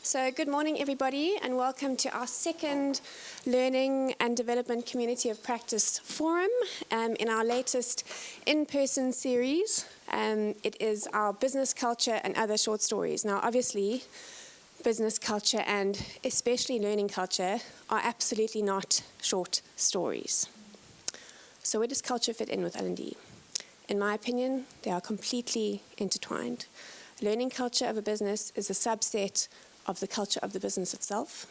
So good morning, everybody, and welcome to our second Learning and Development Community of Practice Forum in our latest in-person series. It is our business culture and other short stories. Now, obviously, business culture and especially learning culture are absolutely not short stories. So where does culture fit in with L&D? In my opinion, they are completely intertwined. Learning culture of a business is a subset of the culture of the business itself,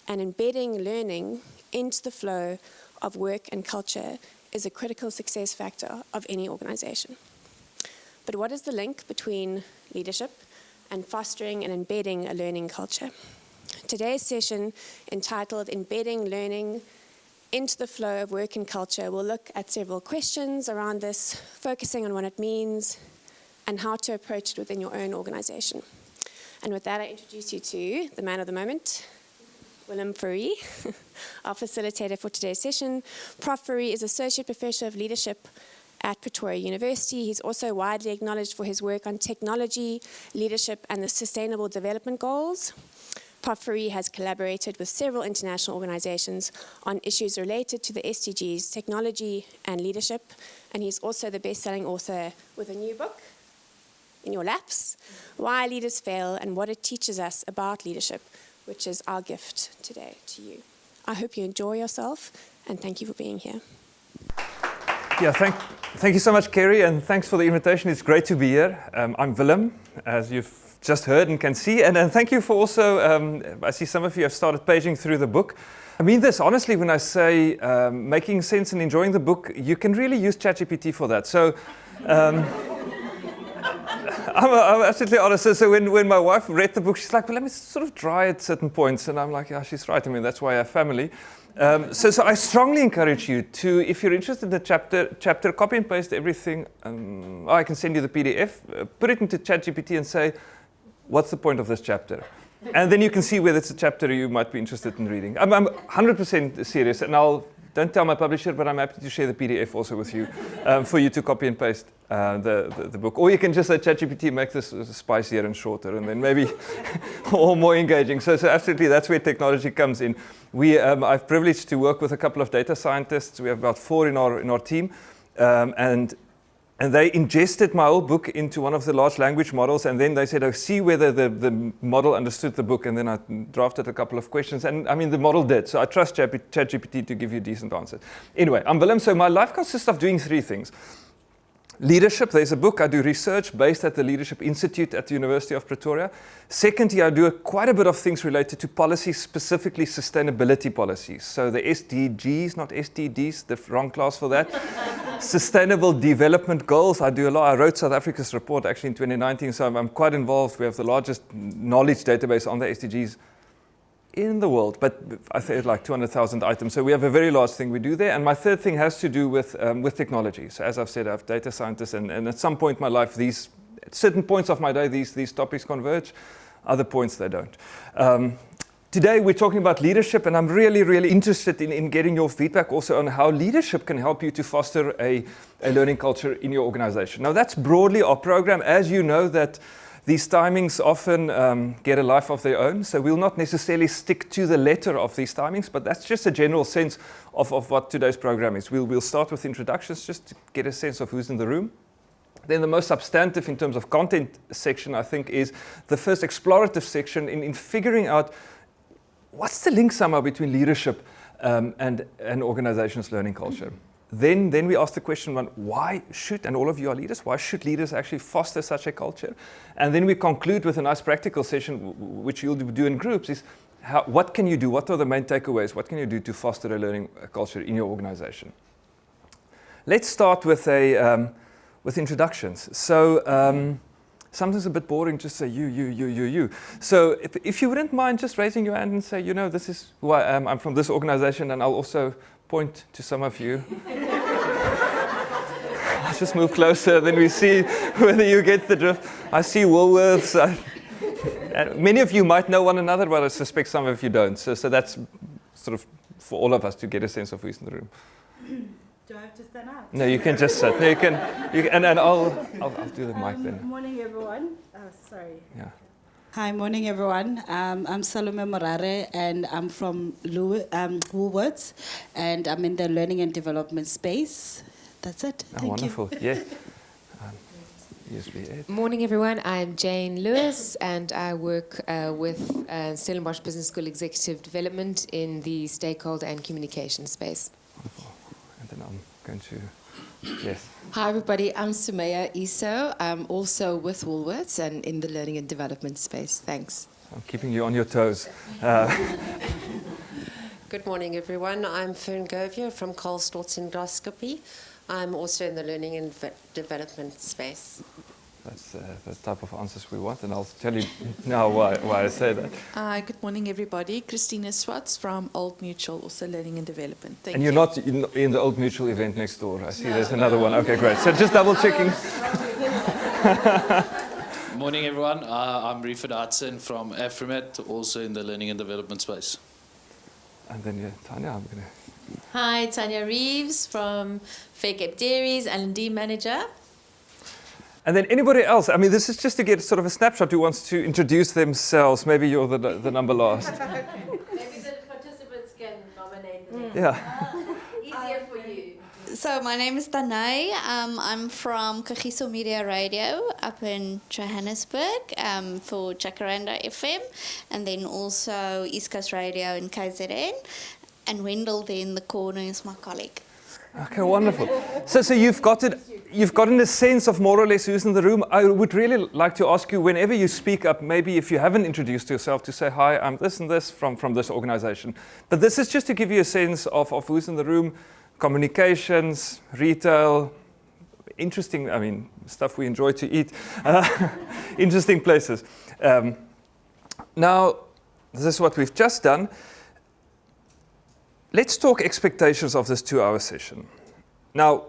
and embedding learning into the flow of work and culture is a critical success factor of any organization. But what is the link between leadership and fostering and embedding a learning culture? Today's session, entitled Embedding Learning into the Flow of Work and Culture, will look at several questions around this, focusing on what it means and how to approach it within your own organization. And with that, I introduce you to the man of the moment, Willem Fourie, our facilitator for today's session. Prof. Fourie is Associate Professor of Leadership at Pretoria University. He's also widely acknowledged for his work on technology, leadership, and the Sustainable Development Goals. Prof. Fourie has collaborated with several international organizations on issues related to the SDGs, technology, and leadership. And he's also the best-selling author with a new book, in your laps, Why Leaders Fail and What It Teaches Us About Leadership, which is our gift today to you. I hope you enjoy yourself, and thank you for being here. Yeah, thank you so much, Kerry, and thanks for the invitation. It's great to be here. I'm Willem, as you've just heard and can see, and thank you for also, I see some of you have started paging through the book. I mean this honestly when I say making sense and enjoying the book. You can really use ChatGPT for that. So. I'm absolutely honest. So when my wife read the book, she's like, well, let me sort of dry at certain points. And I'm like, yeah, she's right. I mean, that's why I have family. So I strongly encourage you to, if you're interested in the chapter, copy and paste everything. I can send you the PDF, put it into ChatGPT and say, what's the point of this chapter? And then you can see whether it's a chapter you might be interested in reading. I'm 100% serious, and don't tell my publisher, but I'm happy to share the PDF also with you for you to copy and paste the book. Or you can just say, ChatGPT, make this spicier and shorter, and then maybe or more engaging. So absolutely, that's where technology comes in. I've privileged to work with a couple of data scientists. We have about 4 in our team, and they ingested my whole book into one of the large language models, and then they said, see whether the model understood the book, and then I drafted a couple of questions, and I mean, the model did. So I trust ChatGPT to give you decent answers. Anyway, I'm Willem. So my life consists of doing 3 things. Leadership, there's a book. I do research based at the Leadership Institute at the University of Pretoria. Secondly, I do quite a bit of things related to policies, specifically sustainability policies. So the SDGs, not SDDs, the wrong class for that. Sustainable Development Goals. I do a lot. I wrote South Africa's report actually in 2019, so I'm quite involved. We have the largest knowledge database on the SDGs in the world, but I think like 200,000 items. So we have a very large thing we do there. And my third thing has to do with technology. So as I've said, I have data scientists, and at some point in my life, at certain points of my day, these topics converge. Other points they don't. Today we're talking about leadership, and I'm really, really interested in getting your feedback also on how leadership can help you to foster a learning culture in your organization. Now that's broadly our program. As you know, that these timings often get a life of their own, so we'll not necessarily stick to the letter of these timings, but that's just a general sense of what today's program is. We'll start with introductions just to get a sense of who's in the room. Then the most substantive in terms of content section, I think, is the first explorative section in figuring out what's the link somehow between leadership and an organization's learning culture. Then we ask the question, why should, and all of you are leaders, why should leaders actually foster such a culture? And then we conclude with a nice practical session, which you'll do in groups, is what can you do? What are the main takeaways? What can you do to foster a learning culture in your organization? Let's start with introductions. So sometimes a bit boring, just say you. So if you wouldn't mind just raising your hand and say, this is who I am. I'm from this organization, and I'll also point to some of you. I'll just move closer, then we see whether you get the drift. I see Woolworths. Many of you might know one another, but I suspect some of you don't. So that's sort of for all of us to get a sense of who's in the room. Do I have to stand up? No, you can just sit. No, you can, and I'll do the mic then. Good morning, everyone. Oh, sorry. Yeah. Hi, morning everyone. I'm Salome Morare and I'm from Woolworths and I'm in the learning and development space. That's it. Oh, Thank wonderful. you. Yeah. Usually Ed. Morning, everyone. I'm Jane Lewis, and I work with Stellenbosch Business School Executive Development in the stakeholder and communication space. Wonderful. And then I'm going to, yes. Hi everybody, I'm Sumaya Iso. I'm also with Woolworths and in the learning and development space. Thanks. I'm keeping you on your toes. Good morning, everyone. I'm Fern Govier from Karl Storz Endoscopy. I'm also in the learning and development space. That's the type of answers we want, and I'll tell you now why I say that. Hi, good morning, everybody. Christina Swartz from Old Mutual, also Learning and Development. Thank And you. you're not in the Old Mutual event next door. I see there's another one. Okay, great. So just double checking. Morning, everyone. I'm Reeford Hudson from Afrimet, also in the learning and development space. And then, yeah, Tanya, I'm going to... Hi, Tanya Reeves from Faircape Dairies, L&D Manager. And then anybody else? I mean, this is just to get sort of a snapshot who wants to introduce themselves. Maybe you're the number last. Maybe the participants can nominate the name. Yeah. Easier for you. So my name is Danai. I'm from Kagiso Media Radio up in Johannesburg for Jacaranda FM, and then also East Coast Radio in KZN. And Wendell there in the corner is my colleague. Okay, wonderful. So you've gotten a sense of more or less who's in the room. I would really like to ask you, whenever you speak up, maybe if you haven't introduced yourself, to say, hi, I'm this and this from this organization. But this is just to give you a sense of who's in the room, communications, retail, interesting, I mean, stuff we enjoy to eat, interesting places. Now, this is what we've just done. Let's talk expectations of this 2-hour session. Now,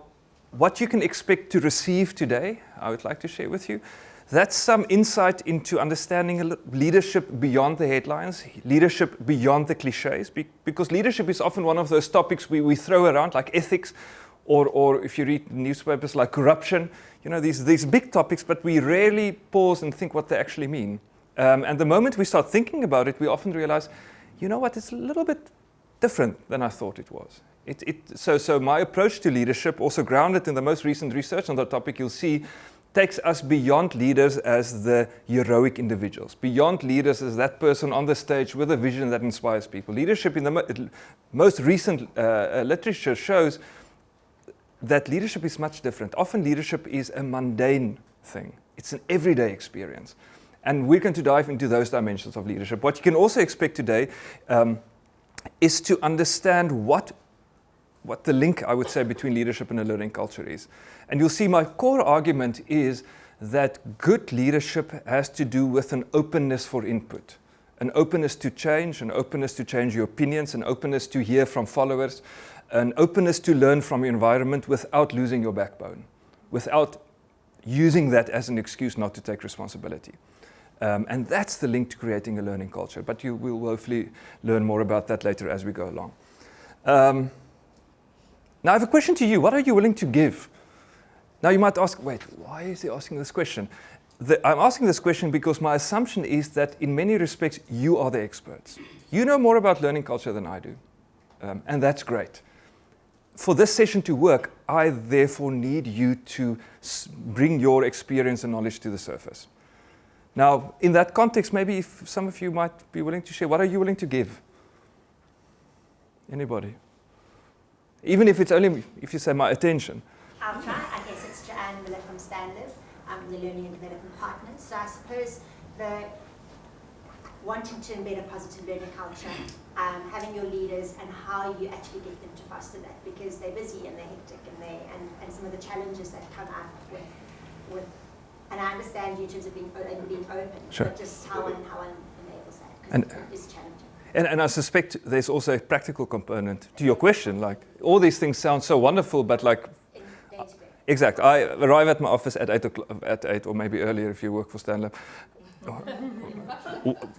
what you can expect to receive today, I would like to share with you. That's some insight into understanding leadership beyond the headlines, leadership beyond the cliches, because leadership is often one of those topics we throw around, like ethics, or if you read newspapers, like corruption, you know, these big topics, but we rarely pause and think what they actually mean. And the moment we start thinking about it, we often realize, you know what, it's a little bit different than I thought it was. So my approach to leadership, also grounded in the most recent research on the topic, you'll see, takes us beyond leaders as the heroic individuals, beyond leaders as that person on the stage with a vision that inspires people. Leadership in the most recent literature shows that leadership is much different. Often leadership is a mundane thing. It's an everyday experience. And we're going to dive into those dimensions of leadership. What you can also expect today is to understand what the link, I would say, between leadership and a learning culture is. And you'll see my core argument is that good leadership has to do with an openness for input, an openness to change your opinions, an openness to hear from followers, an openness to learn from your environment without losing your backbone, without using that as an excuse not to take responsibility. And that's the link to creating a learning culture. But you will hopefully learn more about that later as we go along. Now I have a question to you. What are you willing to give? Now you might ask, wait, why is he asking this question? I'm asking this question because my assumption is that in many respects, you are the experts. You know more about learning culture than I do. And that's great. For this session to work, I therefore need you to bring your experience and knowledge to the surface. Now, in that context, maybe if some of you might be willing to share, what are you willing to give? Anybody? Even if it's only, if you say, my attention. I'll try. I guess it's Joanne Miller from Stanley. I'm the Learning and Development Partner. So I suppose the wanting to embed a positive learning culture, having your leaders and how you actually get them to foster that, because they're busy and they're hectic and some of the challenges that come up with and I understand you in terms of being open, sure. But just how one enables that, because it is challenging. And I suspect there's also a practical component to your question. Like, all these things sound so wonderful, but like, exactly. I arrive at my office at 8 or maybe earlier if you work for Stanley.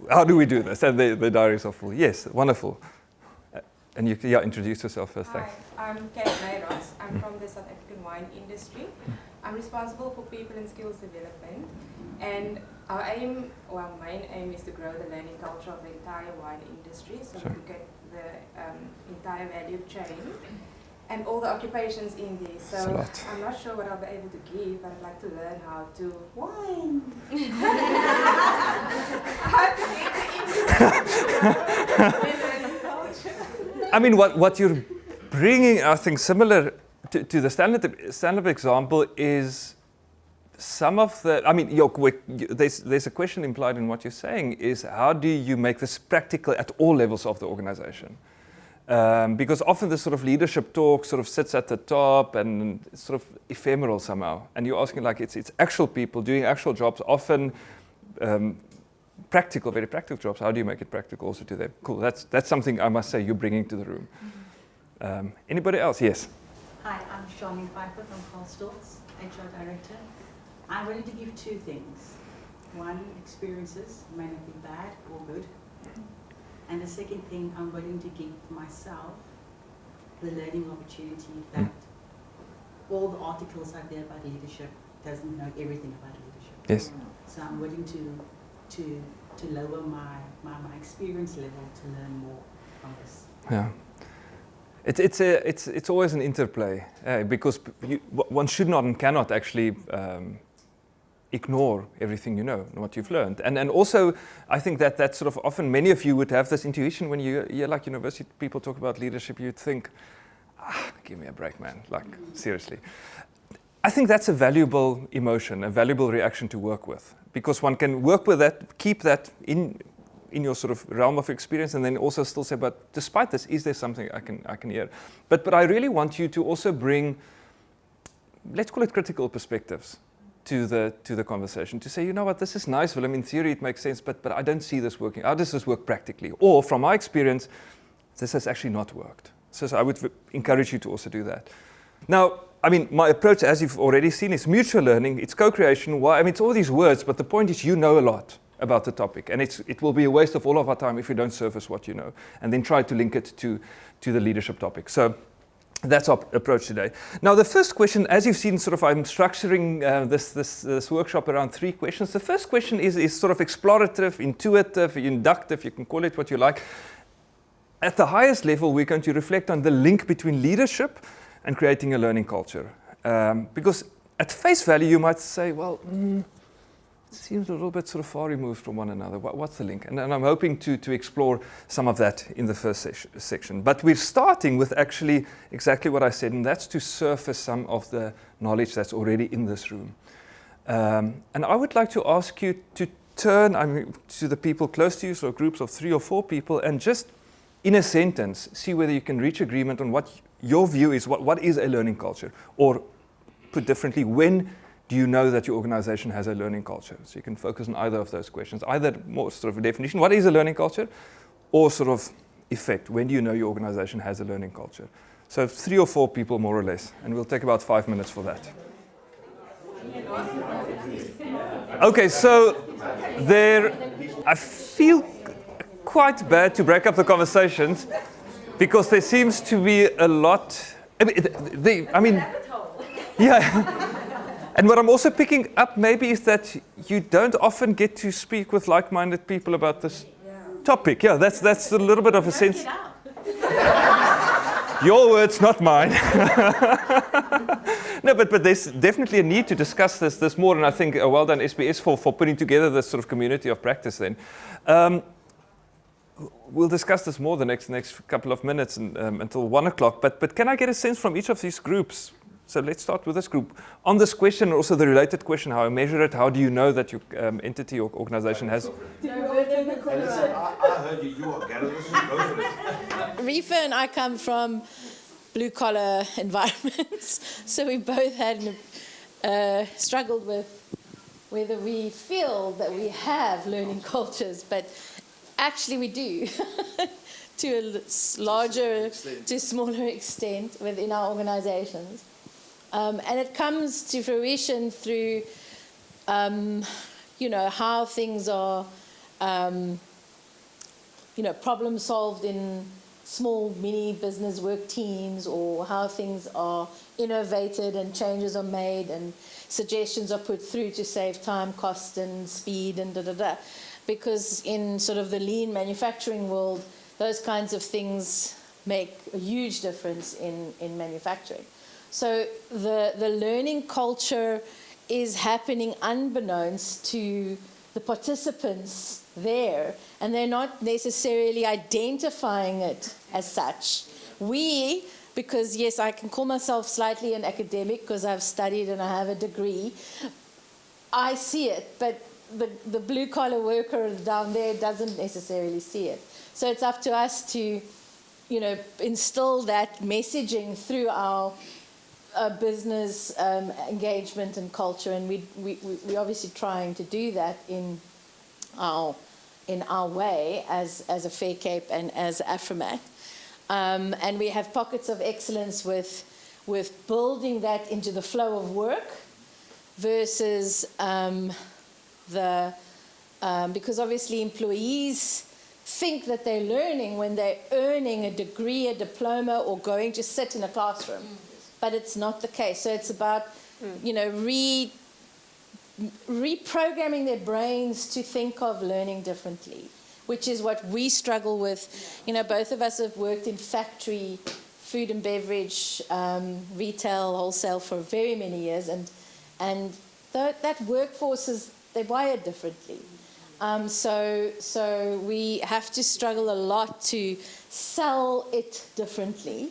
How do we do this? And the diaries are full. Yes, wonderful. And you can introduce yourself first. Hi, Thanks. I'm Kate Mayros. I'm from the South African wine industry. I'm responsible for people and skills development. And Our aim, well, main aim is to grow the learning culture of the entire wine industry. So we look at the entire value chain and all the occupations in there. So I'm not sure what I'll be able to give, but I'd like to learn how to wine. How to get the learning culture. I mean, what you're bringing, I think, similar to the stand-up example is some of the, I mean, there's a question implied in what you're saying is how do you make this practical at all levels of the organization? Because often the sort of leadership talk sort of sits at the top and it's sort of ephemeral somehow. And you're asking like it's actual people doing actual jobs, often practical, very practical jobs. How do you make it practical also to them? Cool, that's something I must say you're bringing to the room. Anybody else? Yes. Hi, I'm Charlene Pfeiffer from Carl Storz, HR Director. I'm willing to give two things. One, experiences, may not be bad or good. And the second thing, I'm willing to give myself the learning opportunity that all the articles out there about leadership doesn't know everything about leadership. Yes. So I'm willing to lower my experience level to learn more from this. Yeah. It's always an interplay because one should not and cannot actually ignore everything you know and what you've learned. And also, I think that sort of often many of you would have this intuition when you hear like university people talk about leadership, you'd think, give me a break, man, like seriously. I think that's a valuable emotion, a valuable reaction to work with because one can work with that, keep that in your sort of realm of experience and then also still say, but despite this, is there something I can hear? But I really want you to also bring, let's call it critical perspectives to the conversation, to say, you know what, this is nice, Willem, in theory it makes sense, but I don't see this working. How does this work practically? Or from my experience, this has actually not worked. So I would encourage you to also do that. Now, I mean, my approach, as you've already seen, is mutual learning, it's co-creation. Why? I mean, it's all these words, but the point is you know a lot about the topic, and it will be a waste of all of our time if we don't surface what you know, and then try to link it to the leadership topic. So that's our approach today. Now, the first question, as you've seen, sort of, I'm structuring this workshop around 3 questions. The first question is sort of explorative, intuitive, inductive, you can call it what you like. At the highest level, we're going to reflect on the link between leadership and creating a learning culture. Because at face value, you might say, well, it seems a little bit sort of far removed from one another. What's the link? And I'm hoping to explore some of that in the first section. But we're starting with actually exactly what I said, and that's to surface some of the knowledge that's already in this room. And I would like to ask you to turn to the people close to you, so groups of 3 or 4 people, and just in a sentence, see whether you can reach agreement on what your view is, what is a learning culture? Or put differently, when do you know that your organization has a learning culture? So you can focus on either of those questions, either more sort of a definition, what is a learning culture? Or sort of effect, when do you know your organization has a learning culture? So 3 or 4 people more or less, and we'll take about 5 minutes for that. Okay, so I feel quite bad to break up the conversations because there seems to be a lot, yeah. And what I'm also picking up maybe is that you don't often get to speak with like-minded people about this topic. Yeah, that's a little bit of a sense. Your words, not mine. No, but there's definitely a need to discuss this more, and I think well done SBS for putting together this sort of community of practice then. We'll discuss this more the next couple of minutes until 1 o'clock, but can I get a sense from each of these groups? So let's start with this group. On this question, also the related question, how I measure it, how do you know that your entity or organization has... I heard you are Gallagher, go for it. Reefa and I come from blue-collar environments, so we both had struggled with whether we feel that we have learning cultures, but actually we do, to a larger, to smaller extent within our organizations. And it comes to fruition through, how things are, problem solved in small mini business work teams, or how things are innovated and changes are made and suggestions are put through to save time, cost and speed and da-da-da. Because in sort of the lean manufacturing world, those kinds of things make a huge difference in manufacturing. So the learning culture is happening unbeknownst to the participants there, and they're not necessarily identifying it as such. We, because yes, I can call myself slightly an academic because I've studied and I have a degree, I see it, but the blue-collar worker down there doesn't necessarily see it. So it's up to us to, you know, instill that messaging through our business engagement and culture, and we're obviously trying to do that in our way as a Fair Cape and as Afromat. And we have pockets of excellence with building that into the flow of work versus because obviously employees think that they're learning when they're earning a degree, a diploma, or going to sit in a classroom. But it's not the case. So it's about, you know, reprogramming their brains to think of learning differently, which is what we struggle with. You know, both of us have worked in factory, food and beverage, retail, wholesale for very many years, and that workforce they're wired differently. So we have to struggle a lot to sell it differently.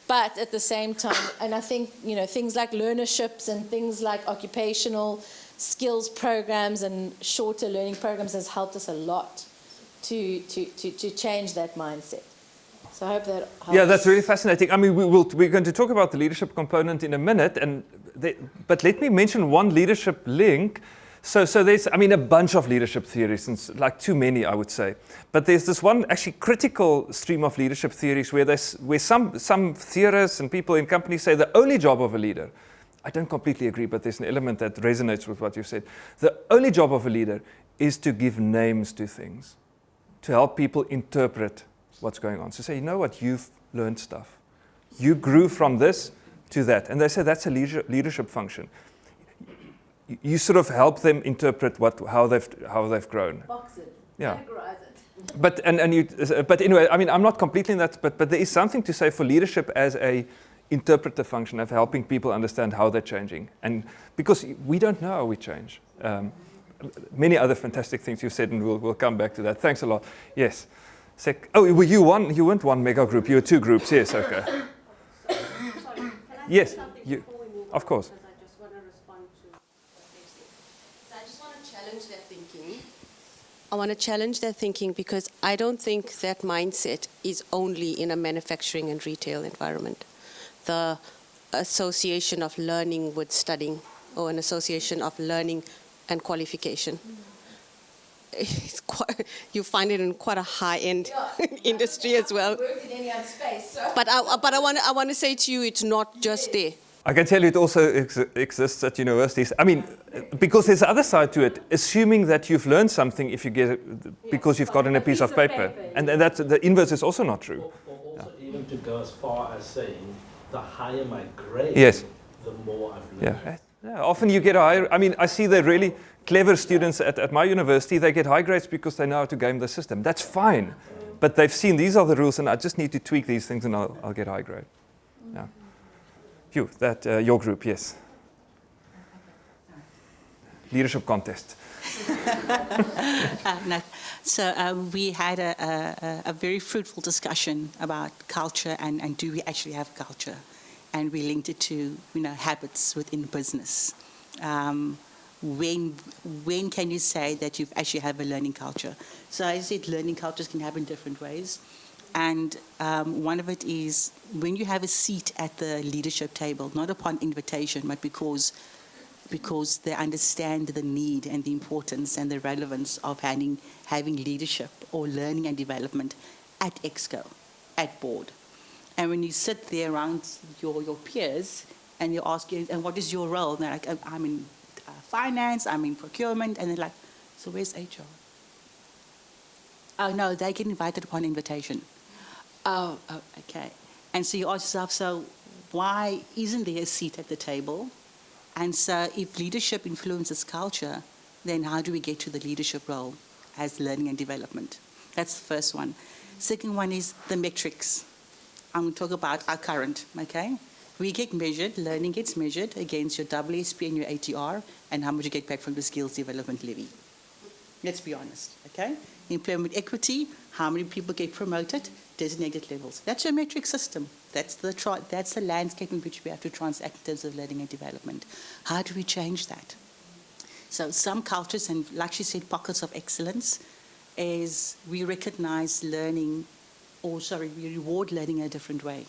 But at the same time, and I think, you know, things like learnerships and things like occupational skills programs and shorter learning programs has helped us a lot to change that mindset. So I hope that helps. Yeah, that's really fascinating. I mean, we're going to talk about the leadership component in a minute, but let me mention one leadership link. So there's, I mean, a bunch of leadership theories, and like too many, I would say. But there's this one actually critical stream of leadership theories where some theorists and people in companies say the only job of a leader, I don't completely agree, but there's an element that resonates with what you said. The only job of a leader is to give names to things, to help people interpret what's going on. So say, you know what, you've learned stuff. You grew from this to that. And they say that's a leadership function. You sort of help them interpret how they've grown. Box it, yeah. categorize it. But anyway, I mean, I'm not completely in that, but there is something to say for leadership as a interpretive function of helping people understand how they're changing, and because we don't know how we change. Many other fantastic things you said, and we'll come back to that. Thanks a lot. Yes. Well, you weren't one mega group. You were two groups. Yes. Okay. Sorry, can I yes. say something before we move on? Of course. Because I just want to respond to what they said. So I just want to challenge their thinking. I want to challenge their thinking because I don't think that mindset is only in a manufacturing and retail environment. The association of learning with studying, or an association of learning and qualification. It's you find it in quite a high-end industry as well. Worked in any other space, so. But I want to say to you, it's not just there. I can tell you it also exists at universities. I mean, because there's the other side to it, assuming that you've learned something if you get it because you've gotten a piece of paper. And that's, the inverse is also not true. Or also even to go as far as saying, the higher my grade, yes. the more I've learned. Yeah, often you get a higher, I mean, I see the really clever students at my university, they get high grades because they know how to game the system. That's fine. But they've seen these are the rules and I just need to tweak these things and I'll get a high grade. Yeah. You, your group, yes. Leadership contest. No. So we had a very fruitful discussion about culture and do we actually have culture, and we linked it to habits within business. When can you say that you actually have a learning culture? So I said learning cultures can happen different ways, and one of it is when you have a seat at the leadership table, not upon invitation, but because they understand the need and the importance and the relevance of having leadership or learning and development at Exco, at board. And when you sit there around your peers and you ask, and what is your role? And they're like, I'm in finance, I'm in procurement. And they're like, so where's HR? Oh, no, they get invited upon invitation. Oh, okay. And so you ask yourself, so why isn't there a seat at the table? And so if leadership influences culture, then how do we get to the leadership role as learning and development? That's the first one. Second one is the metrics. I'm going to talk about our current, okay? We get measured, learning gets measured against your WSP and your ATR and how much you get back from the skills development levy. Let's be honest, okay? Employment equity, how many people get promoted, designated levels. That's your metric system. That's the landscape in which we have to transact in terms of learning and development. How do we change that? So some cultures, and like she said, pockets of excellence, is we recognize learning, we reward learning in a different way.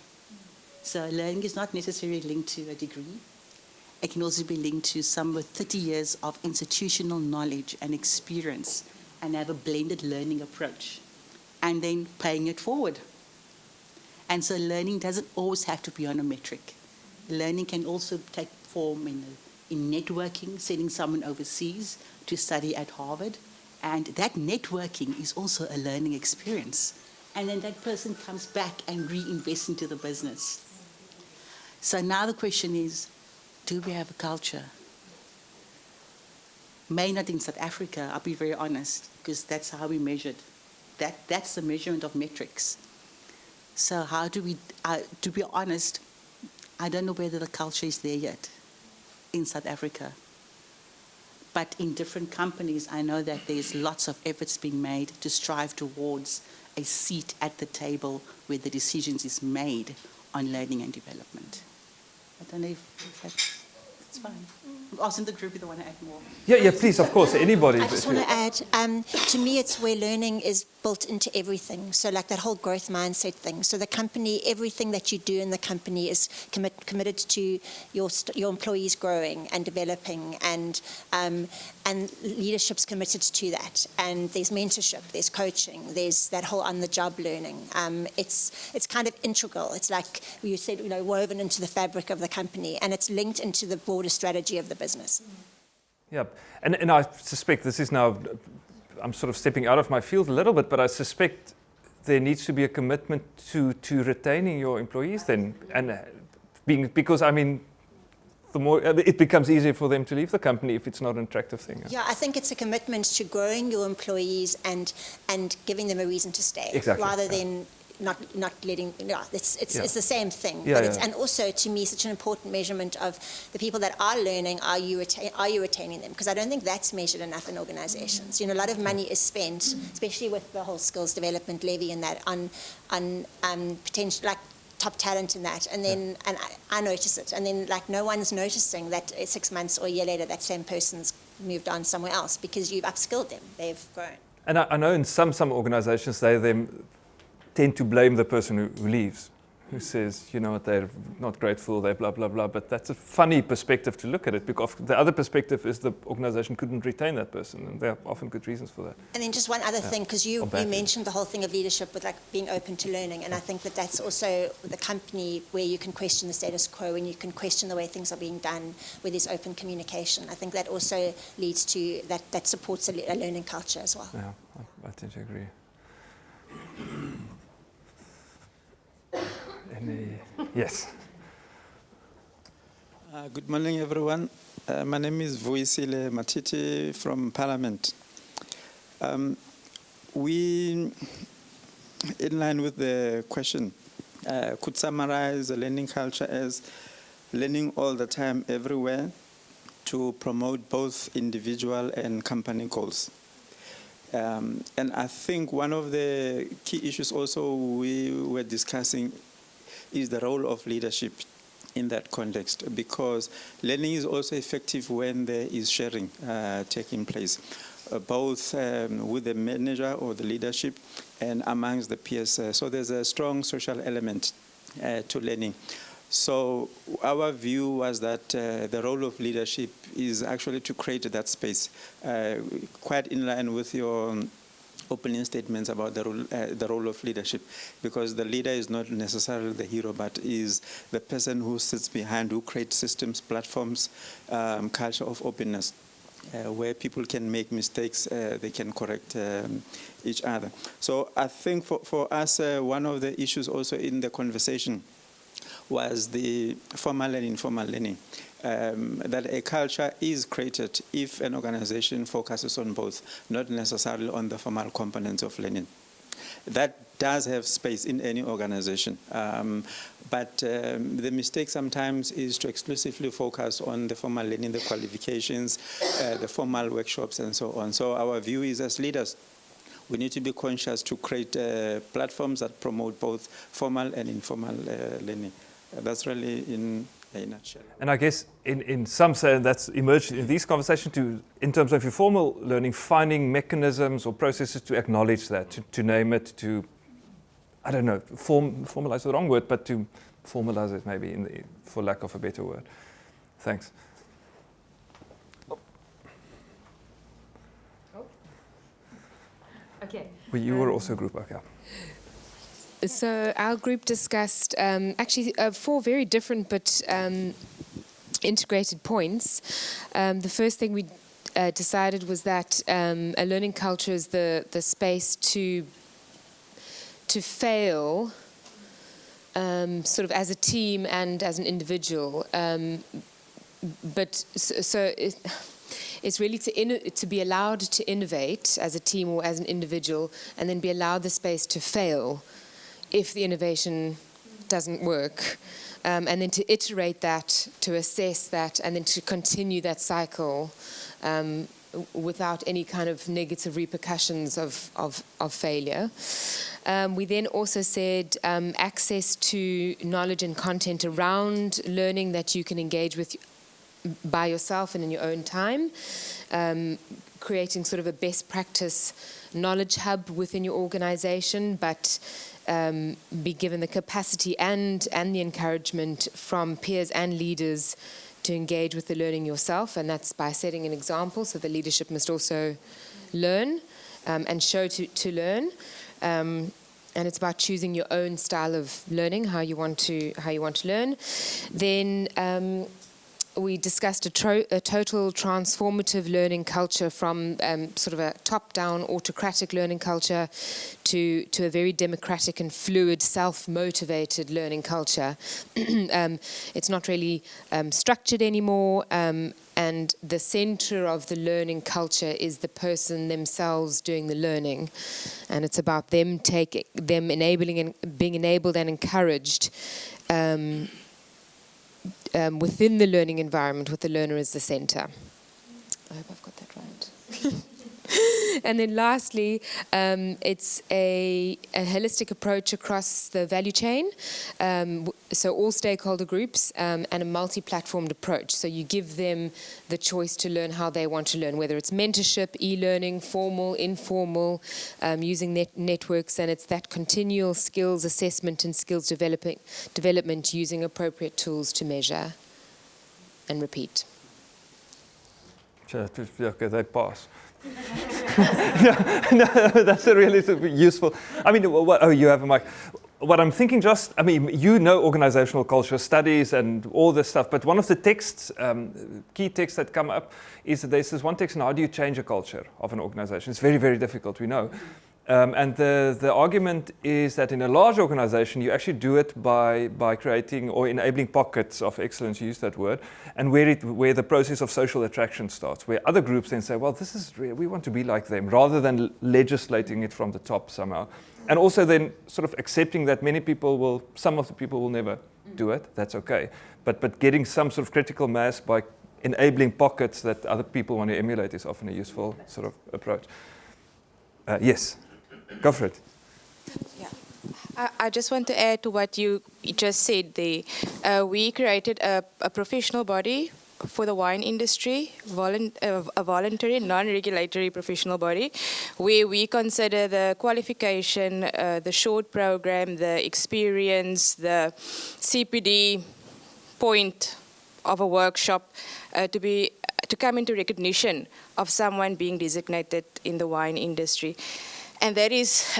So learning is not necessarily linked to a degree. It can also be linked to some with 30 years of institutional knowledge and experience and have a blended learning approach and then paying it forward. And so learning doesn't always have to be on a metric. Learning can also take form in networking, sending someone overseas to study at Harvard. And that networking is also a learning experience. And then that person comes back and reinvests into the business. So now the question is, do we have a culture? May not in South Africa, I'll be very honest, because that's how we measured. That's the measurement of metrics. So how do we, to be honest, I don't know whether the culture is there yet in South Africa. But in different companies, I know that there's lots of efforts being made to strive towards a seat at the table where the decisions is made on learning and development. I don't know if that's fine. I'm asking the group if they want to add more. Yeah, please, of course, anybody. I just want to add, to me, it's where learning is built into everything. So like that whole growth mindset thing. So the company, everything that you do in the company is committed to your employees growing and developing, and leadership's committed to that. And there's mentorship, there's coaching, there's that whole on-the-job learning. It's kind of integral. It's like you said, woven into the fabric of the company, and it's linked into the broader strategy of the business. Yeah, and I suspect this is now, I'm sort of stepping out of my field a little bit, but I suspect there needs to be a commitment to retaining your employees then, and because I mean, the more it becomes easier for them to leave the company if it's not an attractive thing. Yeah, I think it's a commitment to growing your employees and giving them a reason to stay, exactly, rather than not letting. Yeah, it's the same thing. Yeah, but and also to me, such an important measurement of the people that are learning. Are you retaining them? Because I don't think that's measured enough in organisations. A lot of money is spent, especially with the whole skills development levy and that on potential like top talent in that, and then and I notice it, and then like no one's noticing that 6 months or a year later that same person's moved on somewhere else because you've upskilled them, they've grown. And I know in some organisations they tend to blame the person who leaves, who says, they're not grateful, they're blah, blah, blah. But that's a funny perspective to look at it, because the other perspective is the organisation couldn't retain that person, and there are often good reasons for that. And then just one other thing, because you mentioned the whole thing of leadership with like being open to learning, and I think that's also the company where you can question the status quo and you can question the way things are being done, where there's open communication. I think that also leads to, that supports a learning culture as well. Yeah, I tend to agree. Yes. Good morning, everyone. My name is Vuisile Matiti from Parliament. We, in line with the question, could summarize the learning culture as learning all the time, everywhere, to promote both individual and company goals. And I think one of the key issues also we were discussing is the role of leadership in that context, because learning is also effective when there is sharing taking place, both with the manager or the leadership and amongst the peers. So there's a strong social element to learning. So our view was that the role of leadership is actually to create that space, quite in line with your opening statements about the role of leadership, because the leader is not necessarily the hero, but is the person who sits behind, who creates systems, platforms, culture of openness. where people can make mistakes, they can correct each other. So I think for us, one of the issues also in the conversation was the formal and informal learning. That a culture is created if an organization focuses on both, not necessarily on the formal components of learning. That does have space in any organization. But the mistake sometimes is to exclusively focus on the formal learning, the qualifications, the formal workshops, and so on. So our view is, as leaders, we need to be conscious to create platforms that promote both formal and informal learning. That's really in a nutshell. And I guess in some sense that's emerged in these conversations in terms of informal learning, finding mechanisms or processes to acknowledge that, to name it, to, I don't know, formalize the wrong word, but to formalize it maybe for lack of a better word. Thanks. Okay. Well, you were also a group, okay. So our group discussed actually 4 very different but integrated points. The first thing we decided was that a learning culture is the space to fail sort of as a team and as an individual. But it's really to be allowed to innovate as a team or as an individual, and then be allowed the space to fail if the innovation doesn't work, and then to iterate that, to assess that, and then to continue that cycle without any kind of negative repercussions of failure. We then also said access to knowledge and content around learning that you can engage with by yourself and in your own time, creating sort of a best practice knowledge hub within your organization, but be given the capacity and the encouragement from peers and leaders to engage with the learning yourself, and that's by setting an example. So the leadership must also learn and show to learn, and it's about choosing your own style of learning, how you want to learn. Then we discussed a total transformative learning culture, from sort of a top-down autocratic learning culture to a very democratic and fluid, self-motivated learning culture. It's not really structured anymore, and the center of the learning culture is the person themselves doing the learning, and it's about them enabling and being enabled and encouraged within the learning environment, with the learner as the center. I hope I've got that right. And then lastly, it's a holistic approach across the value chain, so all stakeholder groups, and a multi-platformed approach. So you give them the choice to learn how they want to learn, whether it's mentorship, e-learning, formal, informal, using networks, and it's that continual skills assessment and skills development using appropriate tools to measure and repeat. Okay, they pass. no, that's a really useful. I mean, you have a mic. What I'm thinking, you know organizational culture studies and all this stuff, but one of the texts, key texts that come up is that there's this one text on how do you change a culture of an organization. It's very, very difficult, we know. And the argument is that in a large organization, you actually do it by creating or enabling pockets of excellence, you use that word, and where the process of social attraction starts, where other groups then say, well, this is we want to be like them, rather than legislating it from the top somehow. And also then sort of accepting that some of the people will never do it, that's okay. But getting some sort of critical mass by enabling pockets that other people want to emulate is often a useful sort of approach. Yes. Go for it. Yeah. I just want to add to what you just said there. We created a professional body for the wine industry, a voluntary, non-regulatory professional body, where we consider the qualification, the short program, the experience, the CPD point of a workshop to come into recognition of someone being designated in the wine industry. And that is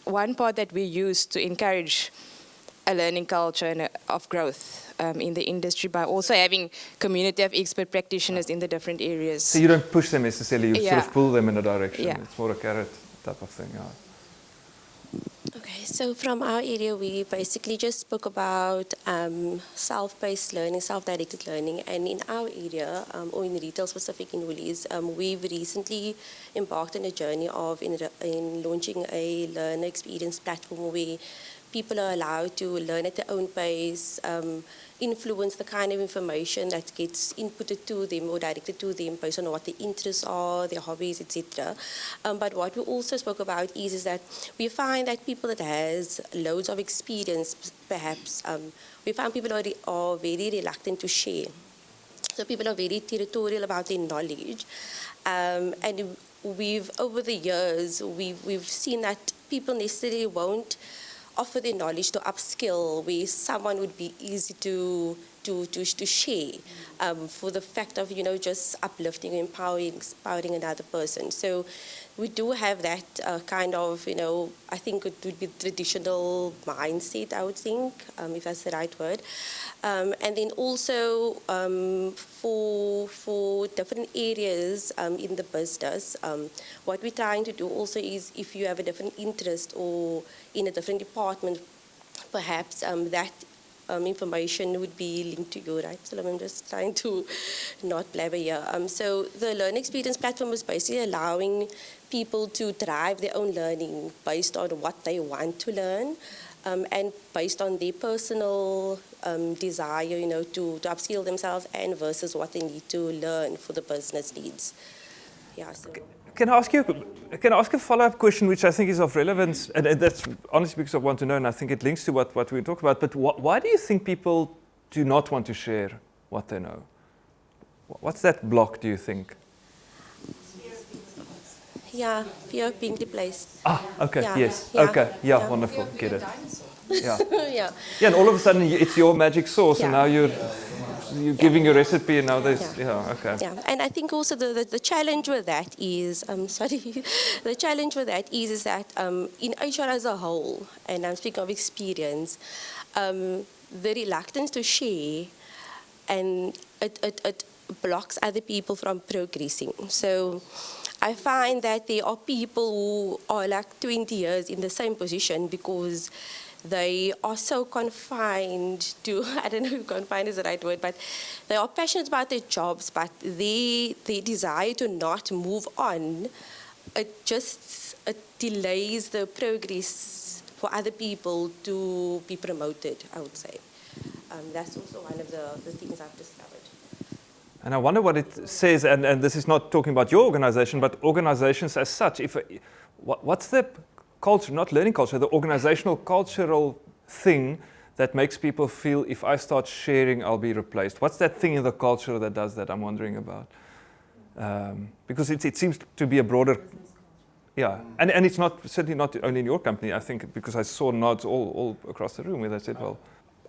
one part that we use to encourage a learning culture and of growth in the industry by also having community of expert practitioners in the different areas. So you don't push them necessarily, you sort Yeah. of pull them in a direction. Yeah. It's more a carrot type of thing. Yeah. Okay, so from our area, we basically just spoke about self-paced learning, self-directed learning, and in our area, or in retail specific in Woolies, we've recently embarked on a journey of in launching a learner experience platform where people are allowed to learn at their own pace, influence the kind of information that gets inputted to them or directed to them based on what their interests are, their hobbies, etc. But what we also spoke about is that we find that people that has loads of experience, perhaps, we find people are very reluctant to share. So people are very territorial about their knowledge. And we've, over the years, we've seen that people necessarily won't offer their knowledge to upskill where someone would be easy to share for the fact of, just uplifting, empowering another person. So we do have that kind of, I think it would be traditional mindset, I would think, if that's the right word. And then also for different areas in the business, what we're trying to do also is if you have a different interest or in a different department, perhaps that information would be linked to you, right? So I'm just trying to not blabber here. So the Learn Experience platform is basically allowing people to drive their own learning based on what they want to learn and based on their personal desire, to upskill themselves and versus what they need to learn for the business needs. Yeah. So. Can I ask a follow-up question, which I think is of relevance, and that's honestly because I want to know, and I think it links to what we talk about, but why do you think people do not want to share what they know? What's that block, do you think? Yeah, fear of being replaced. Ah, okay, Yeah, yes, yeah, okay, yeah, yeah. wonderful, get it. Yeah. Yeah. Yeah, and all of a sudden it's your magic sauce, and Yeah. now you're giving a recipe, and now there's, okay. Yeah, and I think also the challenge with that is, the challenge with that is that in HR as a whole, and I'm speaking of experience, the reluctance to share, and it blocks other people from progressing. So I find that there are people who are like 20 years in the same position because they are so confined to, I don't know if confined is the right word, but they are passionate about their jobs, but they desire to not move on. It delays the progress for other people to be promoted, I would say. That's also one of the things I've discovered. And I wonder what it says, and this is not talking about your organization, but organizations as such. What's the culture, not learning culture, the organizational cultural thing that makes people feel if I start sharing, I'll be replaced? What's that thing in the culture that does that? I'm wondering about. Because it seems to be a broader, yeah, and it's certainly not only in your company. I think because I saw nods all across the room where they said, well,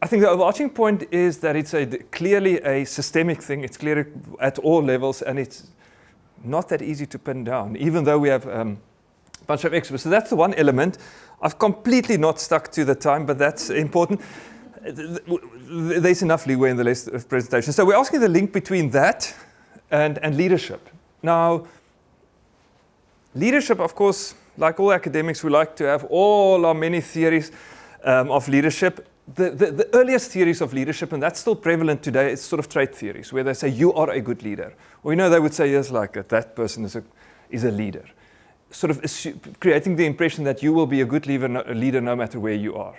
I think the overarching point is that it's clearly a systemic thing. It's clear at all levels, and it's not that easy to pin down, even though we have bunch of experts. So that's the one element. I've completely not stuck to the time, but that's important. There's enough leeway in the list of presentations. So we're asking the link between that and leadership. Now, leadership, of course, like all academics, we like to have all our many theories of leadership. The earliest theories of leadership, and that's still prevalent today, is sort of trait theories, where they say you are a good leader. Or they would say, yes, like that person is a leader. Sort of creating the impression that you will be a good leader no matter where you are.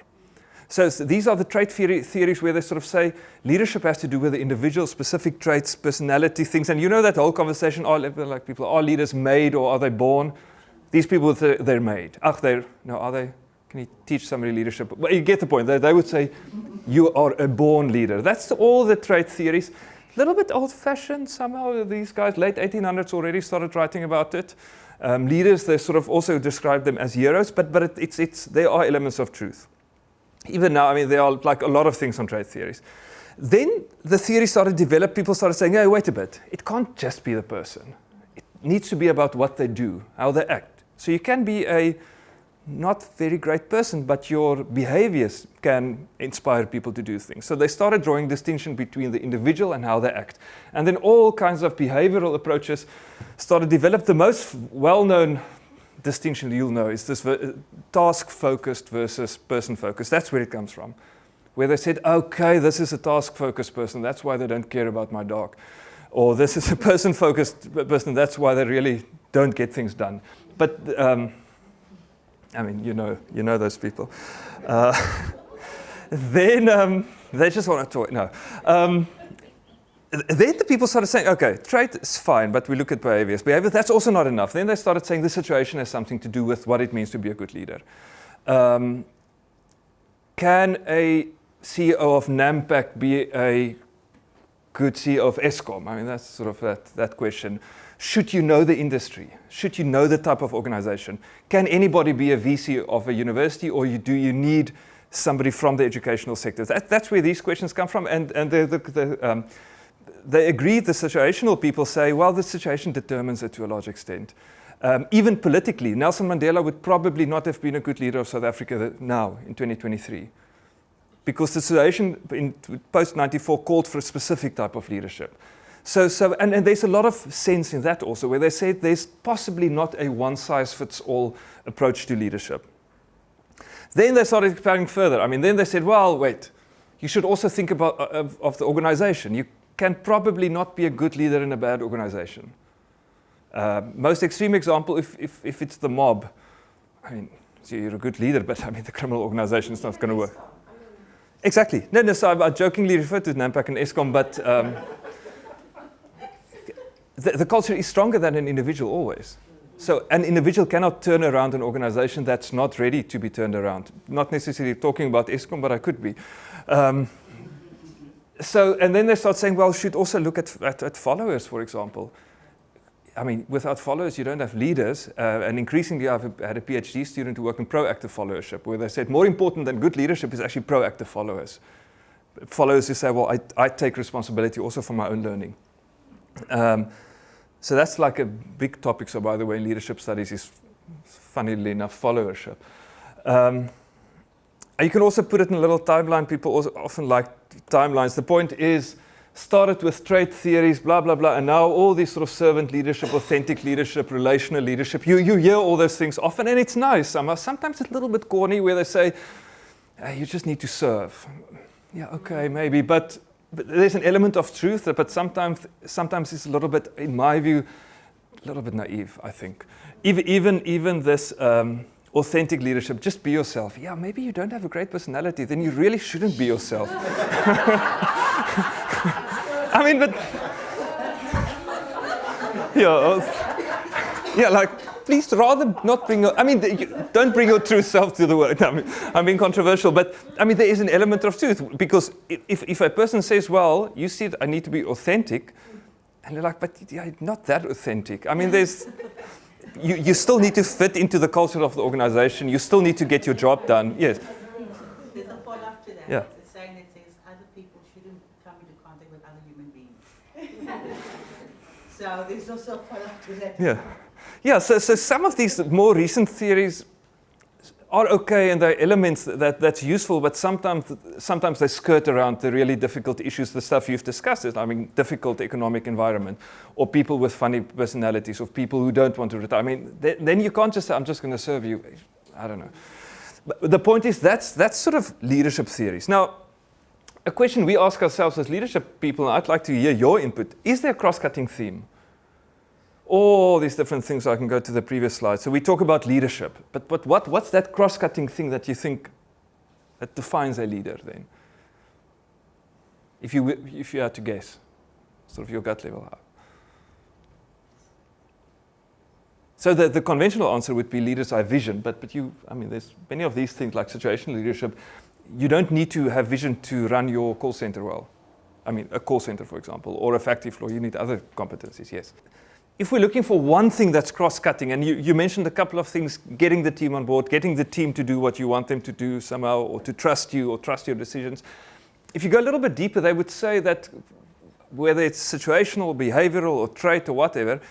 So these are the trait theories where they sort of say leadership has to do with the individual specific traits, personality things. And that whole conversation, are leaders made or are they born? These people, they're made. Are they? Can you teach somebody leadership? Well, you get the point. They would say you are a born leader. That's all the trait theories. A little bit old-fashioned somehow. These guys, late 1800s already started writing about it. Leaders, they sort of also describe them as heroes, but there are elements of truth. Even now, there are like a lot of things on trait theories. Then the theory started to develop. People started saying, hey, wait a bit. It can't just be the person. It needs to be about what they do, how they act. So you can be a not very great person, but your behaviors can inspire people to do things. So they started drawing distinction between the individual and how they act. And then all kinds of behavioral approaches started to develop. The most well-known distinction you'll know is this task-focused versus person-focused. That's where it comes from. Where they said, okay, this is a task-focused person, that's why they don't care about my dog. Or this is a person-focused person, that's why they really don't get things done. But I mean, you know those people. Then they just want to talk. No. Then the people started saying, okay, trait is fine, but we look at behaviors. Behaviors, that's also not enough. Then they started saying the situation has something to do with what it means to be a good leader. Can a CEO of Nampak be a good CEO of Eskom? I mean, that's sort of that question. Should you know the industry? Should you know the type of organization? Can anybody be a VC of a university, or do you need somebody from the educational sector? That's where these questions come from. And they agree, the situational people say, well, the situation determines it to a large extent. Even politically, Nelson Mandela would probably not have been a good leader of South Africa now, in 2023. Because the situation in post-94 called for a specific type of leadership. And there's a lot of sense in that also, where they say there's possibly not a one-size-fits-all approach to leadership. Then they started expanding further. I mean, then they said, well, wait, you should also think about of the organization. You can probably not be a good leader in a bad organization. Most extreme example, if it's the mob, I mean, so you're a good leader, but I mean, the criminal organization is not going to work. Exactly. No, so I jokingly refer to Nampak and Eskom, but the culture is stronger than an individual always. So an individual cannot turn around an organization that's not ready to be turned around. Not necessarily talking about Eskom, but I could be. And then they start saying, well, should also look at followers, for example. I mean, without followers, you don't have leaders. And increasingly, I've had a PhD student who worked in proactive followership, where they said more important than good leadership is actually proactive followers. Followers who say, well, I take responsibility also for my own learning. So that's like a big topic. So by the way, in leadership studies is, funnily enough, followership. You can also put it in a little timeline. People also often like timelines. The point is, started with trait theories, blah, blah, blah, and now all these sort of servant leadership, authentic leadership, relational leadership. You hear all those things often, and it's nice. Sometimes it's a little bit corny, where they say, you just need to serve. Yeah, okay, maybe, but there's an element of truth, but sometimes it's a little bit, in my view, a little bit naive, I think. Even this authentic leadership, just be yourself. Yeah, maybe you don't have a great personality, then you really shouldn't be yourself. I mean, but yeah, like, please rather not bring your, I mean, don't bring your true self to the work. I mean, I'm being controversial, but I mean, there is an element of truth, because if a person says, well, you said I need to be authentic, and you're like, but yeah, not that authentic. I mean, you still need to fit into the culture of the organization. You still need to get your job done. Yes. There's a follow-up to that. Yeah. It's a saying that says other people shouldn't come into contact with other human beings. So there's also a follow-up to that. Yeah. Yeah, so some of these more recent theories are okay, and there are elements that's useful, but sometimes they skirt around the really difficult issues, the stuff you've discussed. I mean, difficult economic environment, or people with funny personalities, or people who don't want to retire. I mean, then you can't just say, I'm just going to serve you. I don't know. But the point is, that's sort of leadership theories. Now, a question we ask ourselves as leadership people, and I'd like to hear your input, is there a cross-cutting theme? All these different things. I can go to the previous slide. So we talk about leadership, but what's that cross-cutting thing that you think that defines a leader then? If you had to guess, sort of your gut level. So the conventional answer would be leaders have vision, but I mean, there's many of these things like situational leadership. You don't need to have vision to run your call center well. I mean, a call center, for example, or a factory floor. You need other competencies, yes. If we're looking for one thing that's cross-cutting, and you mentioned a couple of things, getting the team on board, getting the team to do what you want them to do somehow, or to trust you, or trust your decisions. If you go a little bit deeper, they would say that whether it's situational, behavioral, or trait, or whatever,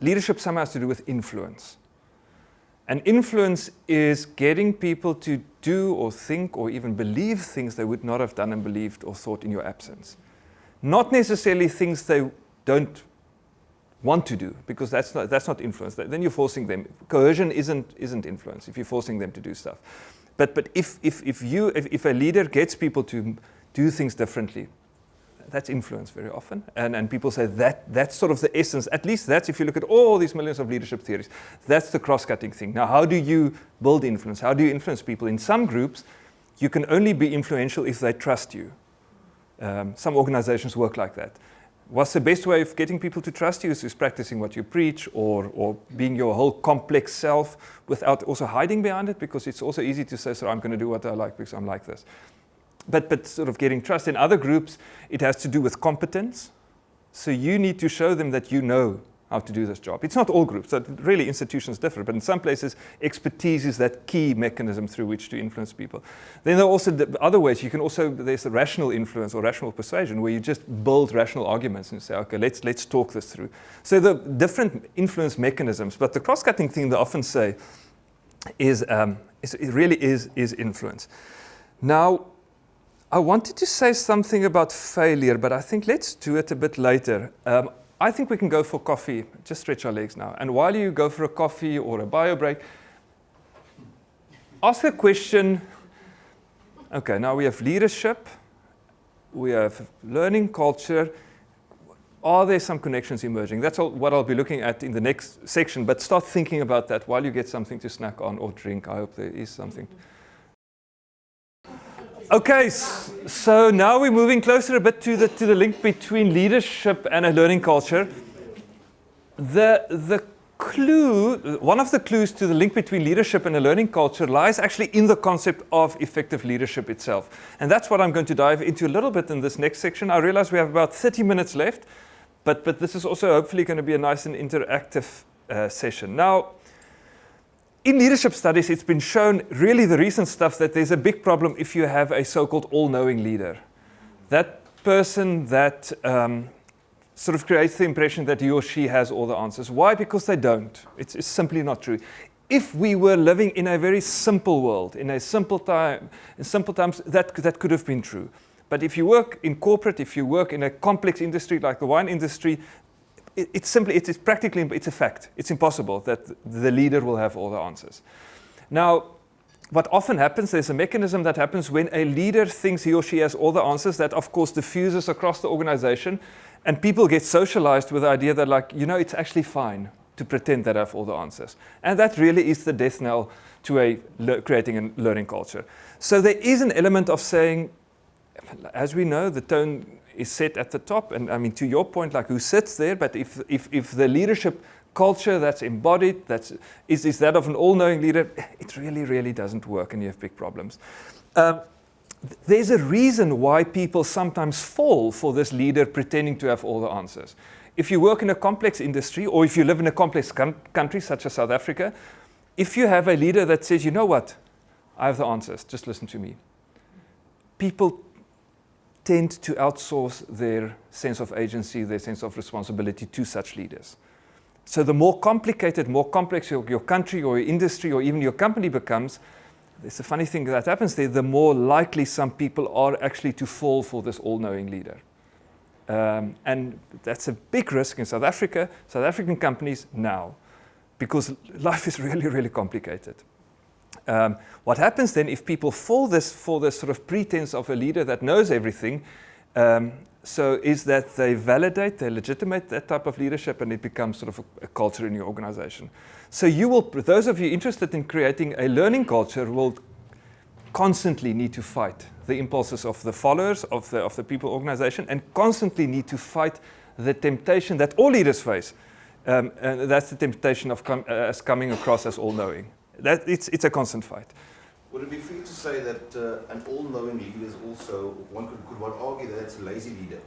leadership somehow has to do with influence. And influence is getting people to do or think or even believe things they would not have done and believed or thought in your absence. Not necessarily things they don't want to do, because that's not influence. Then you're forcing them. Coercion isn't influence if you're forcing them to do stuff. But if a leader gets people to do things differently, that's influence very often. And people say that's sort of the essence. At least that's, if you look at all these millions of leadership theories, that's the cross-cutting thing. Now, how do you build influence? How do you influence people? In some groups, you can only be influential if they trust you. Some organizations work like that. What's the best way of getting people to trust you is practicing what you preach, or being your whole complex self without also hiding behind it, because it's also easy to say, so I'm going to do what I like because I'm like this. But sort of getting trust. In other groups, it has to do with competence. So you need to show them that you know how to do this job. It's not all groups. That really, institutions differ. But in some places, expertise is that key mechanism through which to influence people. Then there are also other ways. You can also, there's a rational influence or rational persuasion, where you just build rational arguments and say, okay, let's talk this through. So the different influence mechanisms. But the cross-cutting thing they often say is it really is influence. Now, I wanted to say something about failure, but I think let's do it a bit later. I think we can go for coffee, just stretch our legs now. And while you go for a coffee or a bio break, ask a question. Okay, now we have leadership, we have learning culture. Are there some connections emerging? That's what I'll be looking at in the next section, but start thinking about that while you get something to snack on or drink. I hope there is something. Okay, so now we're moving closer a bit to the link between leadership and a learning culture. The clue, one of the clues to the link between leadership and a learning culture lies actually in the concept of effective leadership itself. And that's what I'm going to dive into a little bit in this next section. I realize we have about 30 minutes left, but this is also hopefully going to be a nice and interactive session. Now, in leadership studies, it's been shown, really the recent stuff, that there's a big problem if you have a so-called all-knowing leader. That person that sort of creates the impression that he or she has all the answers. Why? Because they don't. It's simply not true. If we were living in a very simple world, in simple times, that could have been true. But if you work in corporate, if you work in a complex industry like the wine industry, it's a fact. It's impossible that the leader will have all the answers. Now, what often happens, there's a mechanism that happens when a leader thinks he or she has all the answers, that of course diffuses across the organization, and people get socialized with the idea that, like, it's actually fine to pretend that I have all the answers. And that really is the death knell to creating a learning culture. So there is an element of saying, as we know, the tone is set at the top, and I mean, to your point, like, who sits there? But if the leadership culture that's embodied, is that of an all-knowing leader, it really doesn't work, and you have big problems. There's a reason why people sometimes fall for this leader pretending to have all the answers. If you work in a complex industry, or if you live in a complex country such as South Africa, if you have a leader that says, you know what, I have the answers, just listen to me. People tend to outsource their sense of agency, their sense of responsibility to such leaders. So the more complicated, more complex your country or your industry or even your company becomes, there's a funny thing that happens there, the more likely some people are actually to fall for this all-knowing leader. And that's a big risk in South Africa, South African companies now, because life is really complicated. What happens then if people fall for this sort of pretense of a leader that knows everything, so is that they validate, they legitimate that type of leadership, and it becomes sort of a culture in your organization. So those of you interested in creating a learning culture will constantly need to fight the impulses of the followers of the people organization, and constantly need to fight the temptation that all leaders face. And that's the temptation of coming across as all-knowing. It's a constant fight. Would it be free to say that an all-knowing leader is also, could one argue that it's a lazy leader?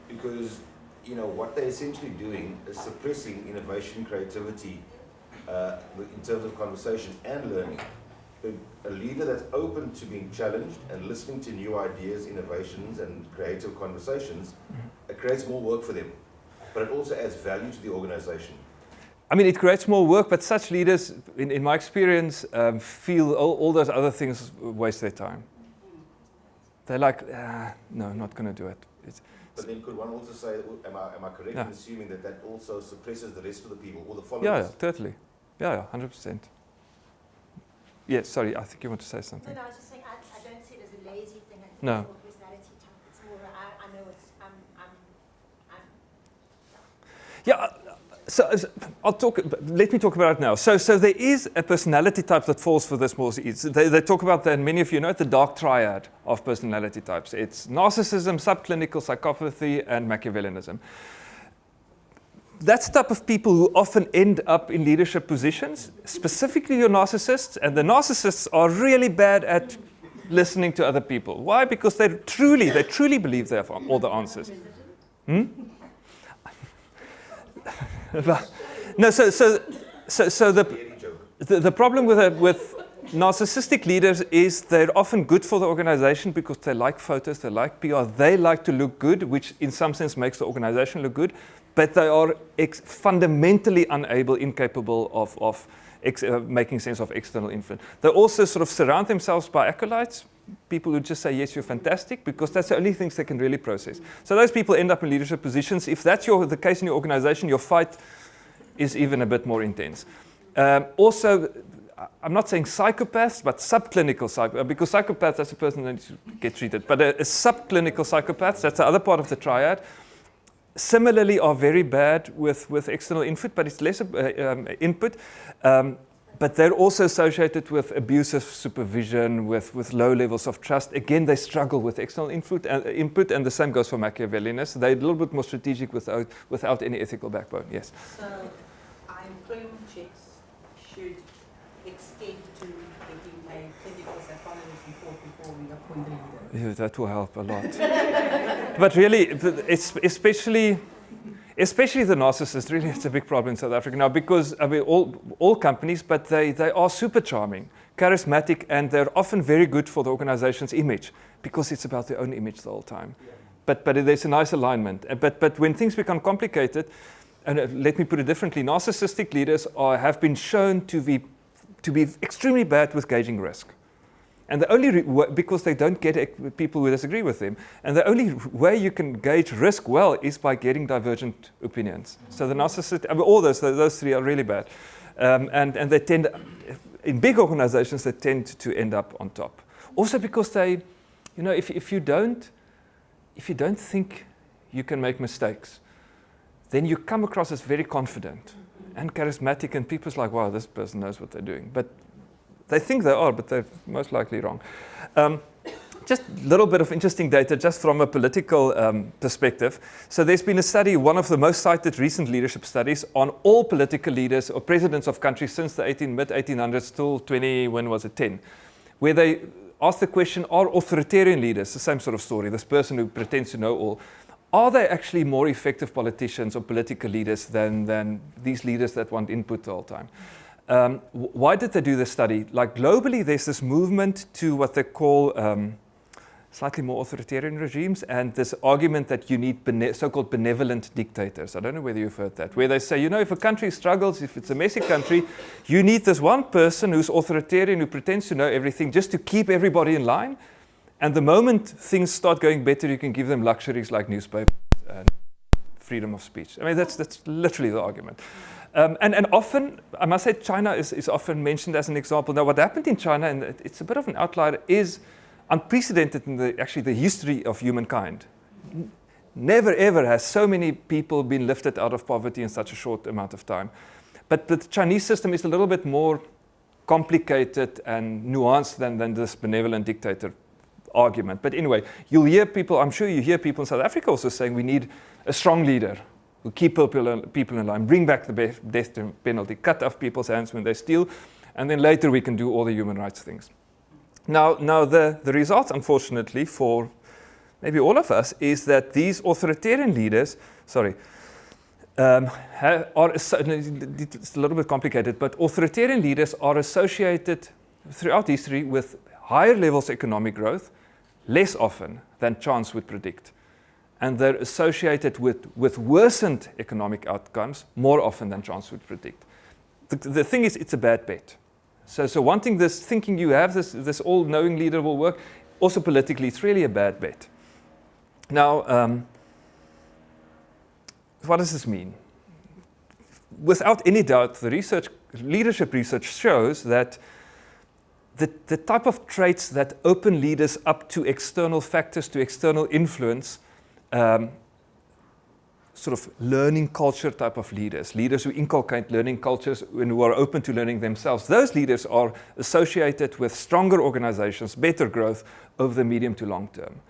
Because, what they're essentially doing is suppressing innovation, creativity, in terms of conversation and learning. But a leader that's open to being challenged and listening to new ideas, innovations, and creative conversations, it creates more work for them. But it also adds value to the organization. I mean, it creates more work, but such leaders, in my experience, feel all those other things waste their time. They're like, no, I'm not going to do it. But then could one also say, am I correct Yeah. in assuming that also suppresses the rest of the people or the Yeah, followers? totally. Yeah, 100%. Yes, sorry, I think you want to say something. No, I was just saying, I don't see it as a lazy thing. I think No. it's more personality type. It's more, I know it's, Yeah, let me talk about it now. So there is a personality type that falls for this more. They talk about that, and many of you know it, the dark triad of personality types. It's narcissism, subclinical psychopathy, and Machiavellianism. That's the type of people who often end up in leadership positions, specifically your narcissists, and the narcissists are really bad at listening to other people. Why? Because they truly believe they have all the answers. No, so the problem with narcissistic leaders is they're often good for the organization because they like photos, they like PR, they like to look good, which in some sense makes the organization look good, but they are fundamentally incapable of making sense of external influence. They also sort of surround themselves by acolytes, people who just say, yes, you're fantastic, because that's the only things they can really process. So those people end up in leadership positions. If that's the case in your organization, your fight is even a bit more intense. Also, I'm not saying psychopaths, but subclinical psychopaths, because psychopaths, that's a person that needs to get treated. But a subclinical psychopaths, that's the other part of the triad, similarly are very bad with external input, but it's less input. But they're also associated with abusive supervision, with low levels of trust. Again, they struggle with external input, and the same goes for Machiavellianists. They're a little bit more strategic without any ethical backbone. Yes? So, our employment checks should extend to getting a clinical psychologist report before we appoint a leader. Yeah, that will help a lot. But really, it's especially the narcissists, really it's a big problem in South Africa now, because I mean, all companies, but they are super charming, charismatic, and they're often very good for the organization's image, because it's about their own image the whole time. Yeah. But there's a nice alignment. But when things become complicated, and let me put it differently, narcissistic leaders have been shown to be extremely bad with gauging risk. And the only because they don't get people who disagree with them. And the only way you can gauge risk well is by getting divergent opinions. So the narcissist, I mean, all those three are really bad. And they tend, in big organizations, they tend to end up on top. Also because they, you know, if you don't think you can make mistakes, then you come across as very confident and charismatic, and people's like, wow, this person knows what they're doing. But they think they are, but they're most likely wrong. Just a little bit of interesting data just from a political perspective. So there's been a study, one of the most cited recent leadership studies, on all political leaders or presidents of countries since the mid-1800s till 10, where they asked the question, are authoritarian leaders, the same sort of story, this person who pretends to know all, are they actually more effective politicians or political leaders than these leaders that want input the whole time? Why did they do this study? Like globally, there's this movement to what they call slightly more authoritarian regimes, and this argument that you need so-called benevolent dictators. I don't know whether you've heard that, where they say, you know, if a country struggles, if it's a messy country, you need this one person who's authoritarian, who pretends to know everything, just to keep everybody in line. And the moment things start going better, you can give them luxuries like newspapers and freedom of speech. I mean, that's literally the argument. And often, I must say, China is often mentioned as an example. Now, what happened in China, and it's a bit of an outlier, is unprecedented in the history of humankind. Never, ever has so many people been lifted out of poverty in such a short amount of time. But the Chinese system is a little bit more complicated and nuanced than this benevolent dictator argument. But anyway, you'll hear people, I'm sure you hear people in South Africa also saying we need a strong leader who keep people in line, bring back the death penalty, cut off people's hands when they steal, and then later we can do all the human rights things. Now the result, unfortunately, for maybe all of us, is that these authoritarian leaders, it's a little bit complicated, but authoritarian leaders are associated throughout history with higher levels of economic growth, less often than chance would predict. and they're associated with worsened economic outcomes more often than chance would predict. The thing is, it's a bad bet. So wanting this, thinking you have this all-knowing leader will work, also politically, it's really a bad bet. Now, what does this mean? Without any doubt, the leadership research shows that the type of traits that open leaders up to external factors, to external influence, sort of learning culture type of leaders who inculcate learning cultures and who are open to learning themselves, those leaders are associated with stronger organizations, better growth over the medium to long term.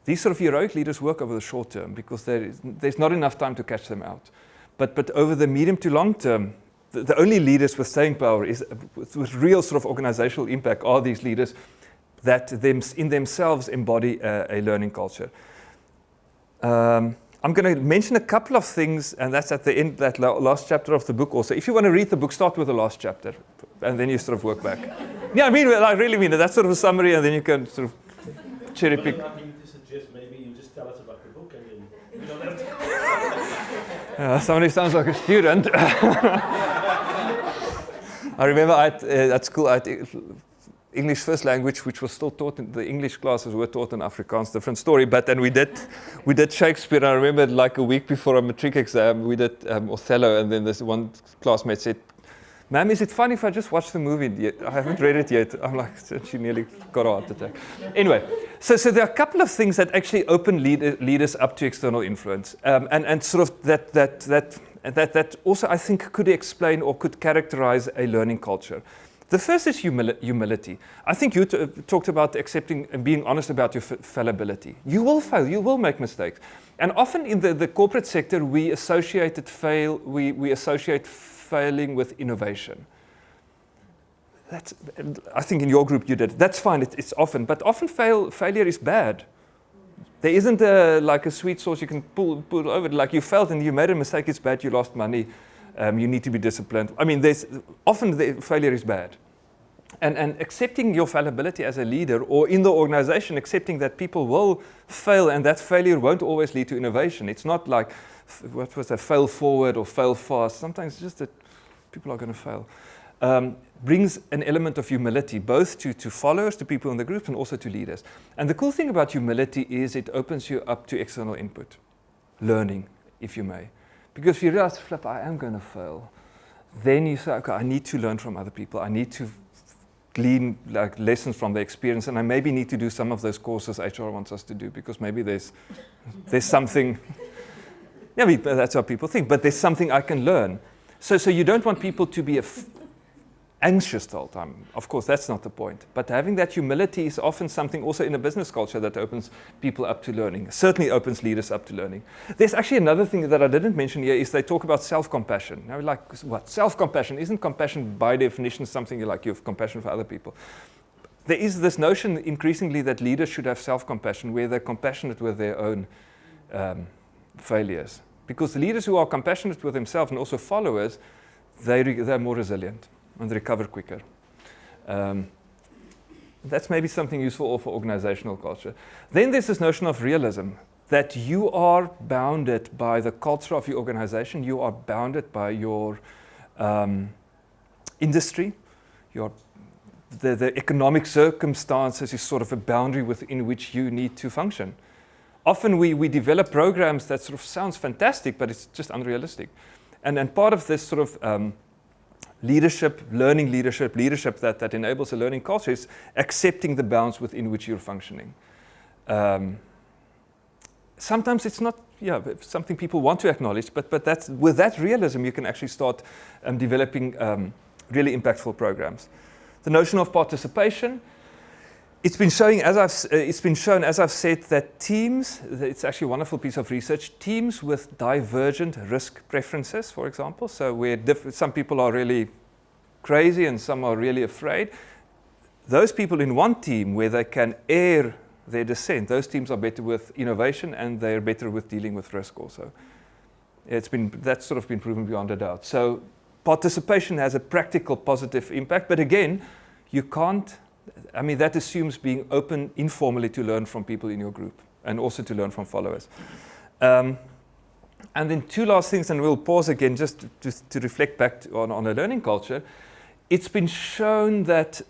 These sort of heroic leaders work over the short term because there's not enough time to catch them out. But over the medium to long term, the only leaders with staying power with real sort of organizational impact are these leaders that in themselves embody a learning culture. I'm going to mention a couple of things, and that's at the end, that last chapter of the book also. If you want to read the book, start with the last chapter, and then you sort of work back. Yeah, I really mean it. That's sort of a summary, and then you can sort of cherry pick. I mean to suggest maybe you just tell us about the book, and then you don't have to. Somebody sounds like a student. I remember at school I had English first language, which was still taught the English classes were taught in Afrikaans, different story. But then we did Shakespeare. I remember like a week before a matric exam, we did Othello, and then this one classmate said, "Ma'am, is it fun if I just watch the movie? I haven't read it yet." I'm like, she nearly got a heart attack. Anyway, so there are a couple of things that actually open leaders up to external influence, and sort of that also I think could explain or could characterize a learning culture. The first is humility. I think you talked about accepting and being honest about your fallibility. You will fail, you will make mistakes. And often in the corporate sector, we associate failing with innovation. I think in your group you did. That's fine, it's often, but often failure is bad. There isn't like a sweet sauce you can pull over. Like you failed and you made a mistake, it's bad, you lost money. You need to be disciplined. I mean, often the failure is bad. And accepting your fallibility as a leader or in the organization, accepting that people will fail and that failure won't always lead to innovation. It's not like, what was that, fail forward or fail fast. Sometimes it's just that people are going to fail. Brings an element of humility, both to followers, to people in the group, and also to leaders. And the cool thing about humility is it opens you up to external input, learning, if you may. Because if you realize, flip, I am going to fail, then you say, okay, I need to learn from other people. I need to glean like lessons from their experience, and I maybe need to do some of those courses HR wants us to do because maybe there's something. Yeah, that's how people think. But there's something I can learn. So you don't want people to be anxious the whole time. Of course, that's not the point. But having that humility is often something also in a business culture that opens people up to learning. Certainly opens leaders up to learning. There's actually another thing that I didn't mention here is they talk about self-compassion. Now, like what? Self-compassion. Isn't compassion by definition something like you have compassion for other people? There is this notion increasingly that leaders should have self-compassion where they're compassionate with their own failures. Because the leaders who are compassionate with themselves and also followers, they're more resilient and recover quicker. That's maybe something useful for organizational culture. Then there's this notion of realism, that you are bounded by the culture of your organization, you are bounded by your industry, the economic circumstances is sort of a boundary within which you need to function. Often we develop programs that sort of sounds fantastic, but it's just unrealistic. And part of this sort of leadership, learning leadership that enables a learning culture is accepting the bounds within which you're functioning. Sometimes it's not something people want to acknowledge, but with that realism you can actually start developing really impactful programs. The notion of participation, it's been shown, as I've said, that teams, it's actually a wonderful piece of research, teams with divergent risk preferences, for example, so where some people are really crazy and some are really afraid, those people in one team where they can air their dissent, those teams are better with innovation and they're better with dealing with risk also. That's sort of been proven beyond a doubt. So participation has a practical positive impact, but again, you can't, that assumes being open informally to learn from people in your group and also to learn from followers. And then two last things, and we'll pause again just to reflect back on a learning culture. It's been shown that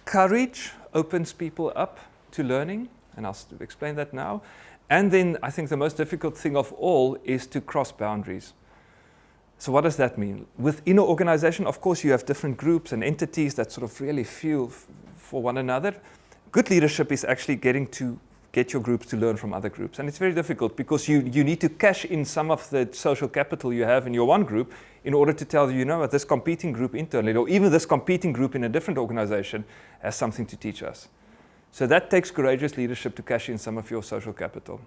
courage opens people up to learning, and I'll explain that now. And then I think the most difficult thing of all is to cross boundaries. So what does that mean? Within an organization, of course, you have different groups and entities that sort of really feel for one another. Good leadership is actually getting to get your groups to learn from other groups. And it's very difficult because you need to cash in some of the social capital you have in your one group in order to tell you know what, this competing group internally, or even this competing group in a different organization has something to teach us. So that takes courageous leadership to cash in some of your social capital.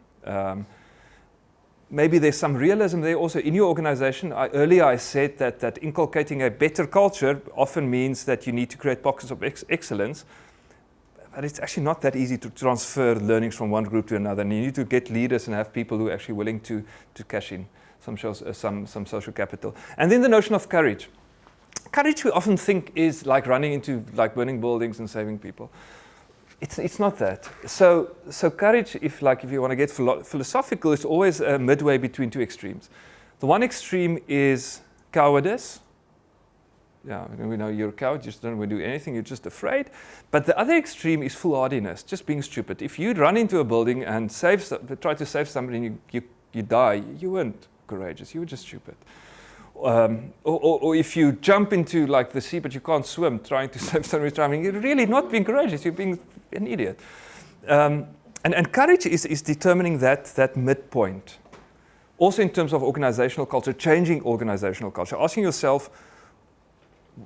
Maybe there's some realism there also in your organization. Earlier I said that inculcating a better culture often means that you need to create pockets of excellence. But it's actually not that easy to transfer learnings from one group to another. And you need to get leaders and have people who are actually willing to cash in some social capital. And then the notion of courage. Courage we often think is like running into like burning buildings and saving people. It's not that. So courage, if you want to get philosophical, is always midway between two extremes. The one extreme is cowardice. Yeah, we know you're a coward, you just don't want to do anything, you're just afraid. But the other extreme is foolhardiness, just being stupid. If you run into a building and try to save somebody and you die, you weren't courageous, you were just stupid. Or if you jump into like the sea but you can't swim, trying to save somebody drowning, you're really not being courageous, you're being an idiot. And courage is determining that midpoint. Also in terms of organizational culture, changing organizational culture, asking yourself,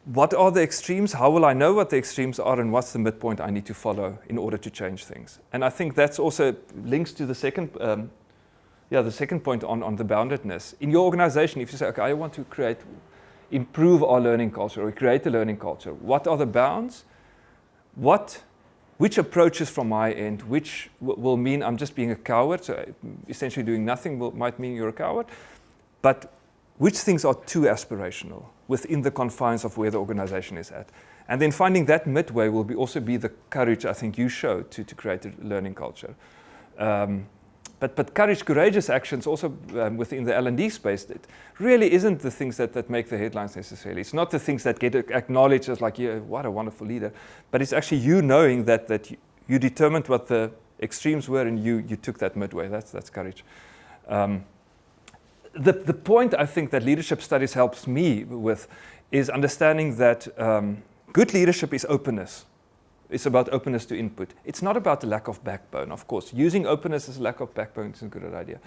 what are the extremes? How will I know what the extremes are, and what's the midpoint I need to follow in order to change things? And I think that's also links to the second point on the boundedness. In your organization, if you say, okay, I want to improve our learning culture or create a learning culture, what are the bounds? Which approaches from my end, which will mean I'm just being a coward, so essentially doing nothing might mean you're a coward, but which things are too aspirational within the confines of where the organization is at? And then finding that midway will also be the courage I think you show to create a learning culture. But courageous actions also within the L&D space, it really isn't the things that make the headlines necessarily. It's not the things that get acknowledged as like, yeah, what a wonderful leader. But it's actually you knowing that you determined what the extremes were and you took that midway. That's courage. The point I think that leadership studies helps me with is understanding that good leadership is openness. It's about openness to input. It's not about the lack of backbone, of course. Using openness as a lack of backbone is a good idea.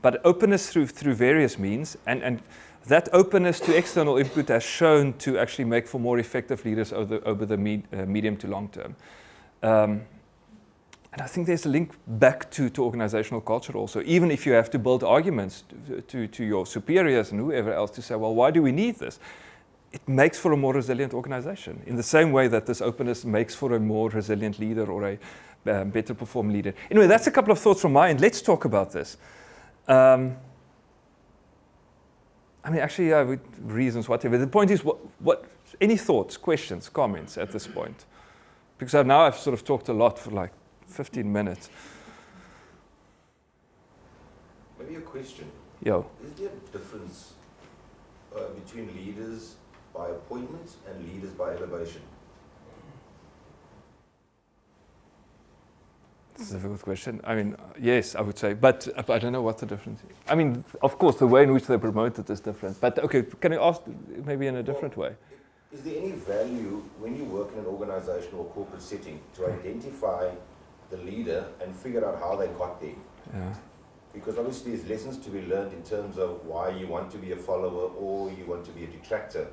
But openness through various means, and that openness to external input has shown to actually make for more effective leaders over the medium to long term. And I think there's a link back to organizational culture also, even if you have to build arguments to your superiors and whoever else to say, well, why do we need this? It makes for a more resilient organization in the same way that this openness makes for a more resilient leader or a better performing leader. Anyway, that's a couple of thoughts from my end. Let's talk about this. With reasons, whatever. The point is, any thoughts, questions, comments at this point? Because now I've sort of talked a lot for like 15 minutes. Maybe a question. Yo. Is there a difference between leaders by appointment and leaders by elevation? That's a difficult question. Yes, I would say, but I don't know what the difference is. Of course, the way in which they're promoted is different. But okay, can you ask maybe in a different way? Is there any value when you work in an organizational or corporate setting to identify the leader and figure out how they got there? Yeah. Because obviously there's lessons to be learned in terms of why you want to be a follower or you want to be a detractor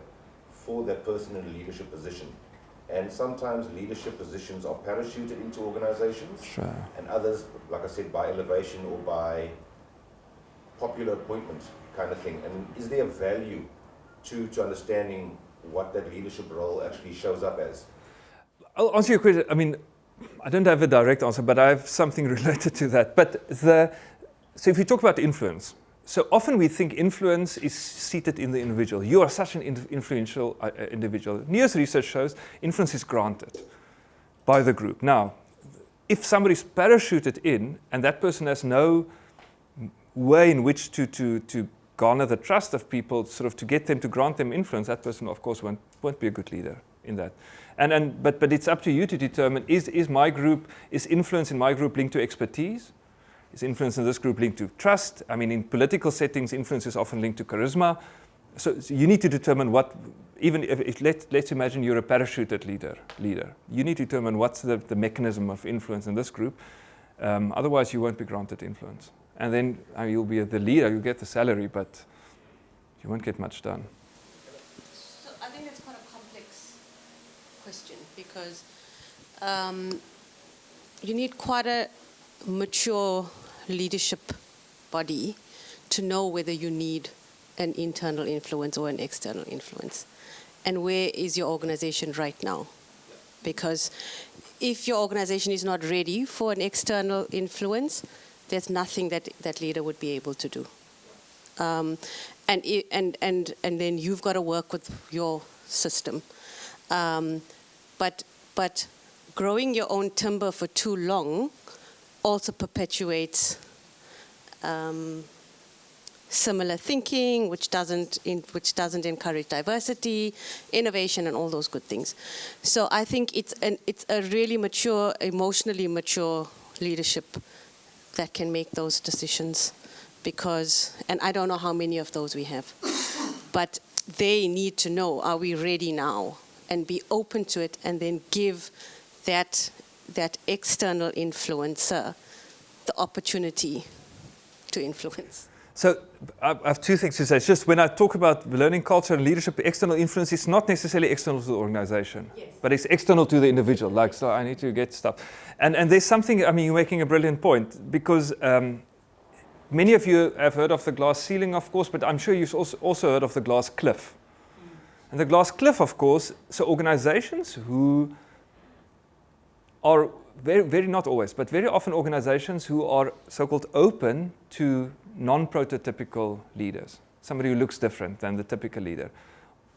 for that person in a leadership position. And sometimes leadership positions are parachuted into organizations, sure, and others, like I said, by elevation or by popular appointment kind of thing. And is there value to understanding what that leadership role actually shows up as? I'll answer your question. I don't have a direct answer, but I have something related to that. So if you talk about influence, so often we think influence is seated in the individual. You are such an influential individual. NEO's research shows influence is granted by the group. Now, if somebody's parachuted in and that person has no way in which to garner the trust of people, sort of to get them to grant them influence, that person, of course, won't be a good leader in that. But it's up to you to determine, is influence in my group linked to expertise? Is influence in this group linked to trust? I mean, in political settings, influence is often linked to charisma. So you need to determine what, even if let's imagine you're a parachuted leader. You need to determine what's the mechanism of influence in this group. Otherwise, you won't be granted influence. And then you'll be the leader, you'll get the salary, but you won't get much done. So I think that's quite a complex question because you need quite a mature leadership body to know whether you need an internal influence or an external influence. And where is your organization right now? Because if your organization is not ready for an external influence, there's nothing that leader would be able to do. And then you've got to work with your system. But growing your own timber for too long also perpetuates similar thinking, which doesn't encourage diversity, innovation, and all those good things. So I think it's a really mature, emotionally mature leadership that can make those decisions, and I don't know how many of those we have, but they need to know, are we ready now, and be open to it, and then give that external influencer the opportunity to influence. So I have two things to say. It's just when I talk about learning culture and leadership, external influence is not necessarily external to the organization, but it's external to the individual. Like, so I need to get stuff. And there's something, I mean, you're making a brilliant point, because many of you have heard of the glass ceiling, of course, but I'm sure you've also heard of the glass cliff. And the glass cliff, of course, so organizations who are very, very, not always, but very often organizations who are so-called open to non-prototypical leaders, somebody who looks different than the typical leader,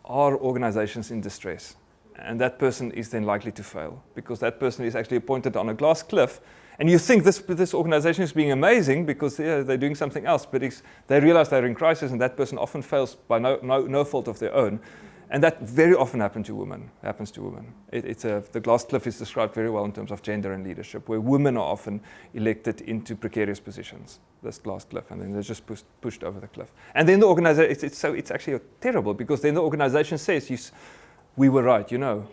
are organizations in distress. And that person is then likely to fail, because that person is actually appointed on a glass cliff. And you think this organization is being amazing because they're doing something else, but they realize they're in crisis, and that person often fails by no fault of their own. And that very often happens to women. The glass cliff is described very well in terms of gender and leadership, where women are often elected into precarious positions, this glass cliff, and then they're just pushed over the cliff. And then the organization, it's actually terrible, because then the organization says, we were right, you know.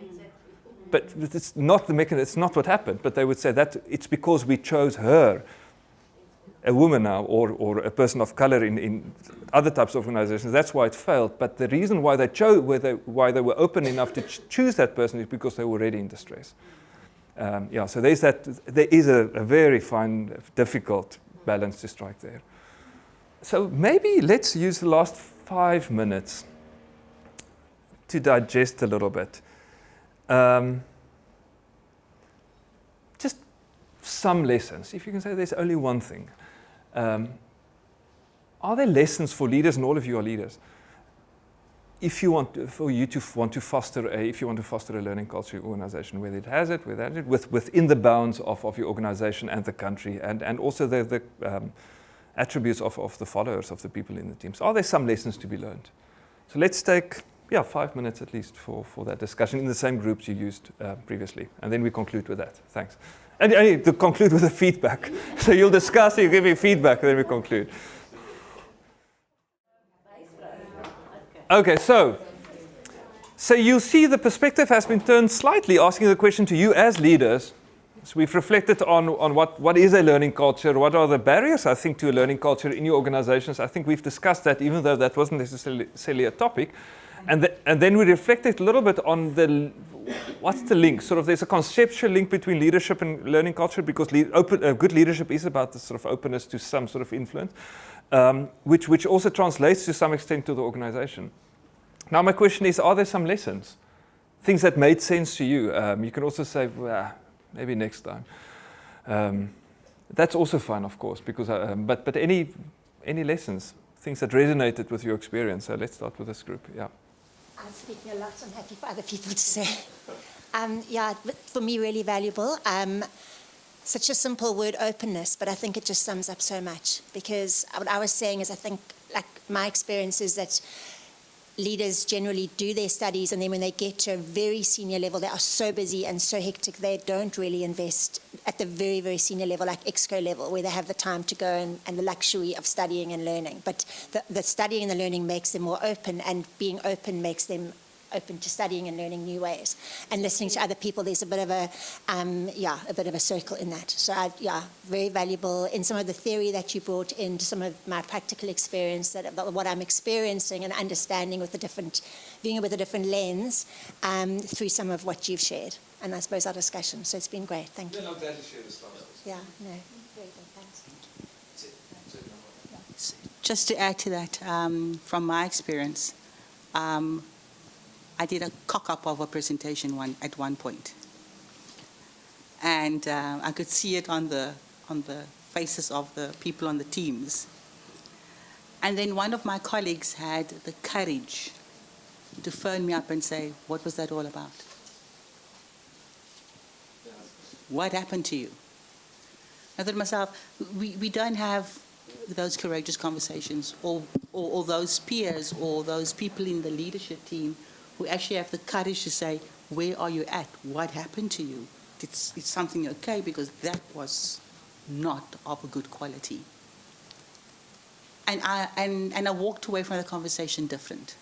But it's not the mechanism, it's not what happened, but they would say that it's because we chose her, a woman now, or a person of color in other types of organizations. That's why it failed. But the reason why they why they were open enough to choose that person is because they were already in distress. So there is a very fine, difficult balance to strike there. So maybe let's use the last 5 minutes to digest a little bit. Just some lessons. If you can say there's only one thing. Are there lessons for leaders, and all of you are leaders, if you want to foster a learning culture organization, whether it has it, within the bounds of your organization and the country, and also the attributes of the followers, of the people in the teams? Are there some lessons to be learned? So let's take 5 minutes at least for that discussion in the same groups you used previously, and then we conclude with that. Thanks. And I need to conclude with a feedback. So you'll discuss, you give me feedback, and then we conclude. Okay, so you see the perspective has been turned slightly, asking the question to you as leaders. So we've reflected on what is a learning culture, what are the barriers, I think, to a learning culture in your organizations. I think we've discussed that, even though that wasn't necessarily a topic. And then we reflected a little bit on what's the link? Sort of, there's a conceptual link between leadership and learning culture, because good leadership is about the sort of openness to some sort of influence, which also translates to some extent to the organization. Now, my question is, are there some lessons, things that made sense to you? You can also say, well, maybe next time. That's also fine, of course, because but any lessons, things that resonated with your experience? So let's start with this group. Yeah. I'm speaking a lot, so I'm happy for other people to say. For me, really valuable. such a simple word, openness, but I think it just sums up so much. Because what I was saying is, I think, like, my experience is that leaders generally do their studies, and then when they get to a very senior level, they are so busy and so hectic, they don't really invest at the very, very senior level, like exco level, where they have the time to go and the luxury of studying and learning. But the studying and the learning makes them more open, and being open makes them open to studying and learning new ways. And listening to other people, there's a bit of a circle in that. So, very valuable in some of the theory that you brought into some of my practical experience, that what I'm experiencing and understanding with viewing it with a different lens through some of what you've shared. And I suppose our discussion. So it's been great. Thank you. I'm glad to share this. Yeah, no, very good. Thanks. Just to add to that, from my experience, I did a cock-up of a presentation at one point. And I could see it on the faces of the people on the teams. And then one of my colleagues had the courage to phone me up and say, "What was that all about? What happened to you?" I thought to myself, we don't have those courageous conversations, or those peers, or those people in the leadership team who actually have the courage to say, "Where are you at? What happened to you? It's something okay?" Because that was not of a good quality. And I walked away from the conversation different.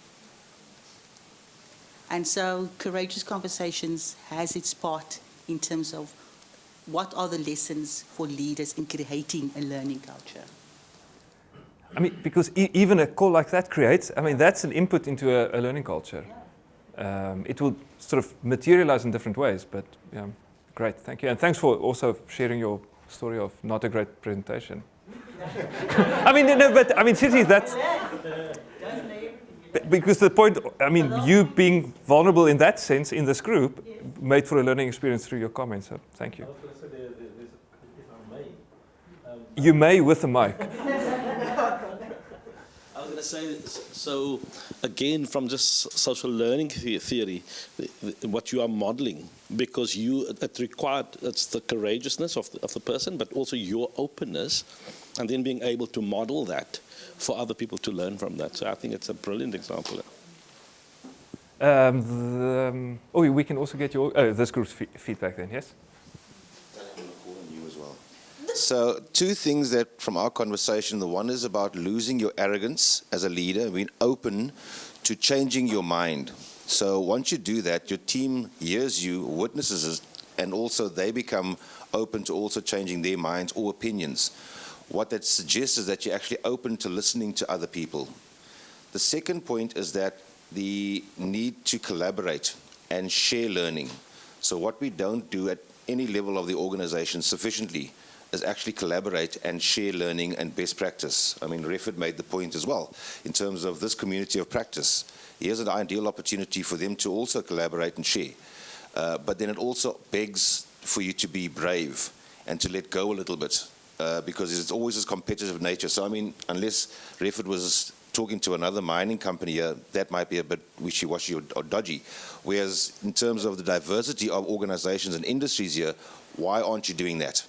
And so courageous conversations has its part in terms of what are the lessons for leaders in creating a learning culture. I mean, because even a call like that creates, I mean, that's an input into a learning culture. It will sort of materialize in different ways, but yeah, great, thank you. And thanks for also sharing your story of not a great presentation. I mean, no, but I mean, seriously, that's because the point, I mean, you being vulnerable in that sense in this group made for a learning experience through your comments, so thank you. I was going to say, if I may. You may with the mic. I was going to say, so again, from just social learning theory, what you are modeling, because it's the courageousness of the person, but also your openness, and then being able to model that for other people to learn from that. So I think it's a brilliant example. We can also get your this group's feedback then, yes? So 2 things that from our conversation, the one is about losing your arrogance as a leader, being open to changing your mind. So once you do that, your team hears you, witnesses it, and also they become open to also changing their minds or opinions. What that suggests is that you're actually open to listening to other people. The second point is that the need to collaborate and share learning. So what we don't do at any level of the organization sufficiently is actually collaborate and share learning and best practice. I mean, Reford made the point as well, in terms of this community of practice. Here's an ideal opportunity for them to also collaborate and share. But then it also begs for you to be brave and to let go a little bit, because it's always this competitive nature. So, I mean, unless Reford was talking to another mining company here, that might be a bit wishy-washy or dodgy. Whereas in terms of the diversity of organizations and industries here, why aren't you doing that?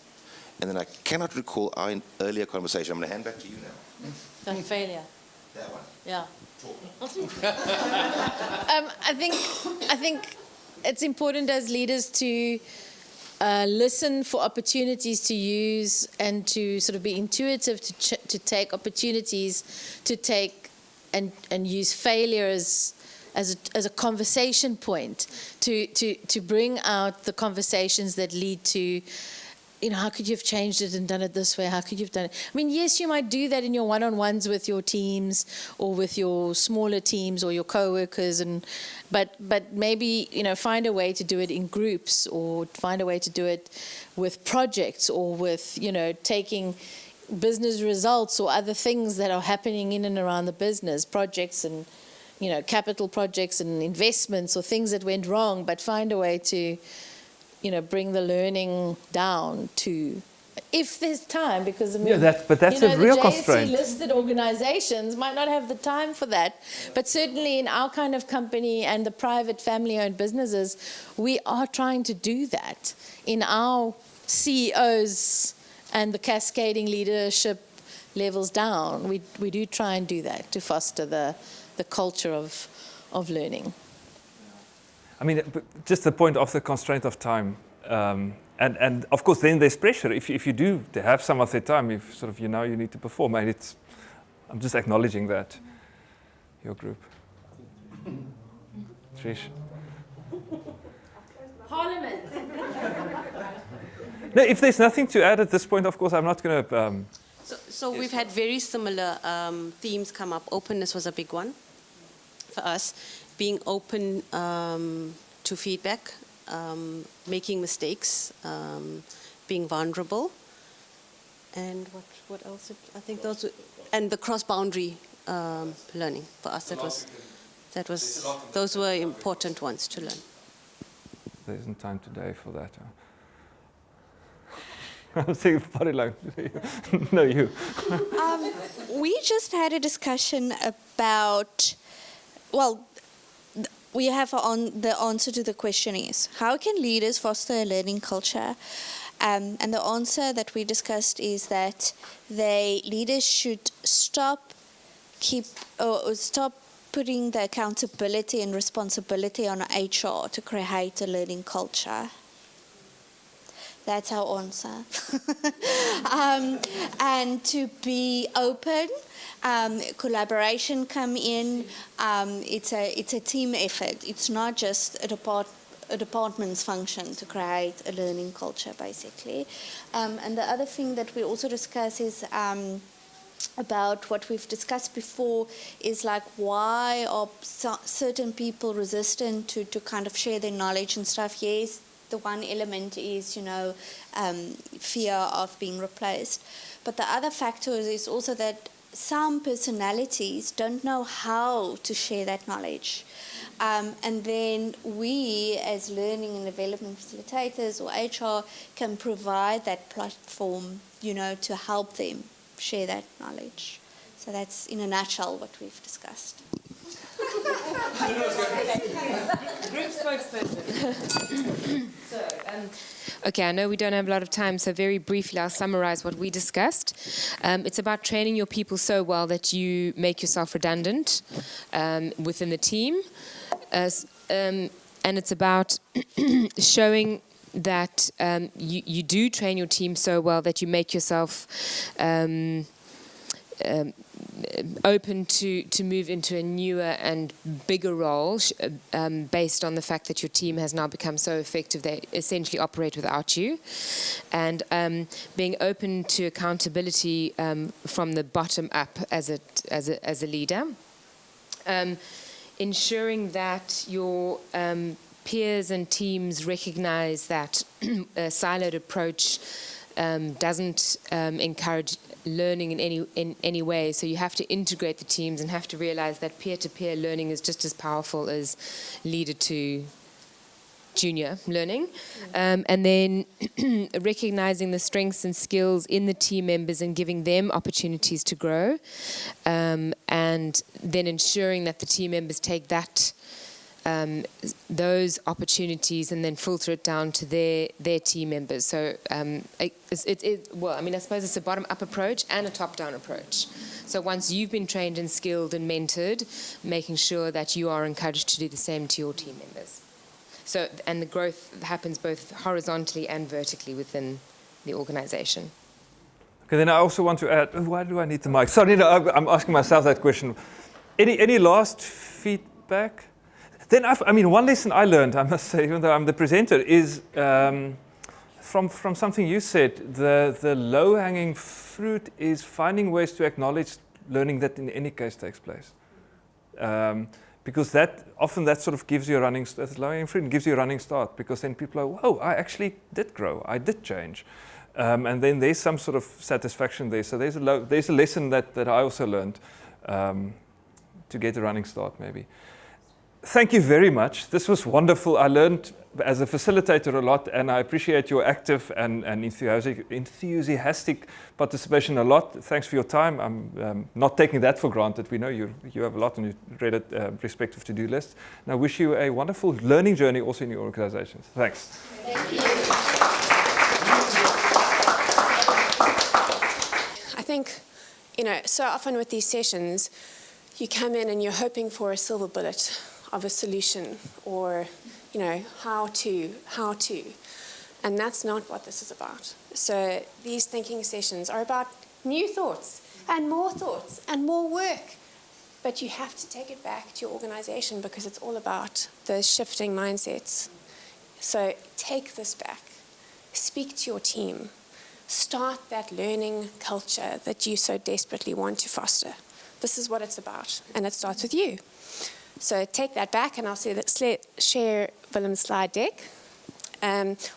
And then I cannot recall our earlier conversation. I'm going to hand back to you now. The failure. That one. Yeah. I think it's important as leaders to listen for opportunities to use and to sort of be intuitive to take opportunities to take and use failure as a conversation point to bring out the conversations that lead to, you know, how could you have changed it and done it this way? How could you have done it? I mean, yes, you might do that in your one-on-ones with your teams or with your smaller teams or your co-workers, but maybe, you know, find a way to do it in groups, or find a way to do it with projects, or with, you know, taking business results or other things that are happening in and around the business, projects and, you know, capital projects and investments or things that went wrong, but find a way to, you know, bring the learning down to, if there's time, because I mean, but that's a real constraint. The JSE-listed organizations might not have the time for that, but certainly in our kind of company and the private family-owned businesses, we are trying to do that in our CEOs and the cascading leadership levels down. We do try and do that to foster the culture of learning. I mean, just the point of the constraint of time. And of course, then there's pressure. If you do have some of the time, if sort of you need to perform, and I'm just acknowledging that. Your group. Trish. Parliament. No, if there's nothing to add at this point, of course, I'm not going to... So we've had very similar themes come up. Openness was a big one for us. Being open to feedback, making mistakes, being vulnerable. And what else? I think those were, and the cross-boundary learning for us. Those were important ones to learn. There isn't time today for that. I'm saying body language. No, you. We just had a discussion about, well, we have the answer to the question is, how can leaders foster a learning culture? And the answer that we discussed is that leaders should stop putting the accountability and responsibility on HR to create a learning culture. That's our answer. And to be open, collaboration come in. It's a team effort. It's not just a department's function to create a learning culture, basically. And the other thing that we also discuss is about what we've discussed before is like, why are certain people resistant to kind of share their knowledge and stuff? Yes, the one element is, fear of being replaced. But the other factor is also that some personalities don't know how to share that knowledge. And then we, as learning and development facilitators or HR, can provide that platform, to help them share that knowledge. So that's, in a nutshell, what we've discussed. Group spokesperson. Okay, I know we don't have a lot of time, so very briefly I'll summarize what we discussed. It's about training your people so well that you make yourself redundant within the team. And it's about showing that you do train your team so well that you make yourself open to move into a newer and bigger role based on the fact that your team has now become so effective they essentially operate without you, and being open to accountability from the bottom up as a leader, ensuring that your peers and teams recognize that a siloed approach doesn't encourage learning in any way. So you have to integrate the teams and have to realize that peer-to-peer learning is just as powerful as leader to junior learning. And then recognizing the strengths and skills in the team members and giving them opportunities to grow. And then ensuring that the team members take those opportunities and then filter it down to their team members. So I suppose it's a bottom-up approach and a top-down approach. So once you've been trained and skilled and mentored, making sure that you are encouraged to do the same to your team members. So, and the growth happens both horizontally and vertically within the organization. Okay, then I also want to add, why do I need the mic? Sorry, no, I'm asking myself that question. Any last feedback? Then, one lesson I learned, I must say, even though I'm the presenter, is from something you said, the low-hanging fruit is finding ways to acknowledge learning that in any case takes place. Because often that sort of gives you a running start, low-hanging fruit gives you a running start, because then people are, whoa, I actually did grow, I did change. And then there's some sort of satisfaction there. So there's a lesson that I also learned to get a running start, maybe. Thank you very much. This was wonderful. I learned as a facilitator a lot, and I appreciate your active and enthusiastic participation a lot. Thanks for your time. I'm not taking that for granted. We know you have a lot on your respective to-do list. And I wish you a wonderful learning journey also in your organizations. Thanks. Thank you. think, so often with these sessions, you come in and you're hoping for a silver bullet of a solution or, how to. And that's not what this is about. So these thinking sessions are about new thoughts and more work. But you have to take it back to your organization because it's all about those shifting mindsets. So take this back. Speak to your team. Start that learning culture that you so desperately want to foster. This is what it's about, and it starts with you. So take that back, and I'll share Willem's slide deck.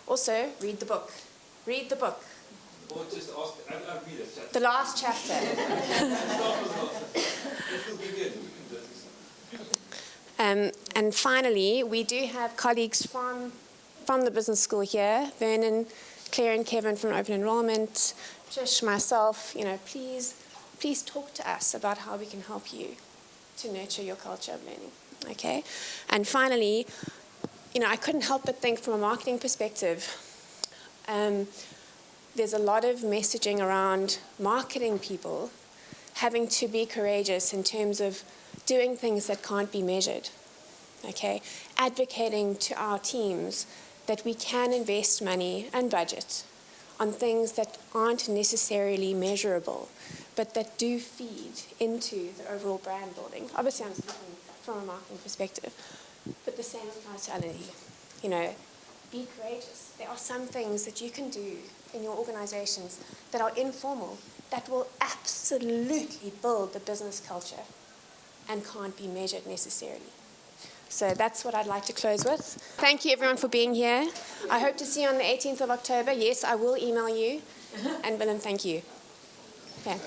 Also, read the book. Read the book. Or just ask, I read it. The last chapter. And finally, we do have colleagues from the business school here, Vernon, Claire and Kevin from Open Enrollment, Trish, myself, please talk to us about how we can help you to nurture your culture of learning, okay? And finally, I couldn't help but think from a marketing perspective, there's a lot of messaging around marketing people having to be courageous in terms of doing things that can't be measured, okay? Advocating to our teams that we can invest money and budget on things that aren't necessarily measurable, but that do feed into the overall brand building. Obviously, I'm speaking from a marketing perspective, but the same applies to L&D. Be courageous. There are some things that you can do in your organizations that are informal, that will absolutely build the business culture and can't be measured necessarily. So that's what I'd like to close with. Thank you, everyone, for being here. I hope to see you on the 18th of October. Yes, I will email you. And Willem, thank you. Okay.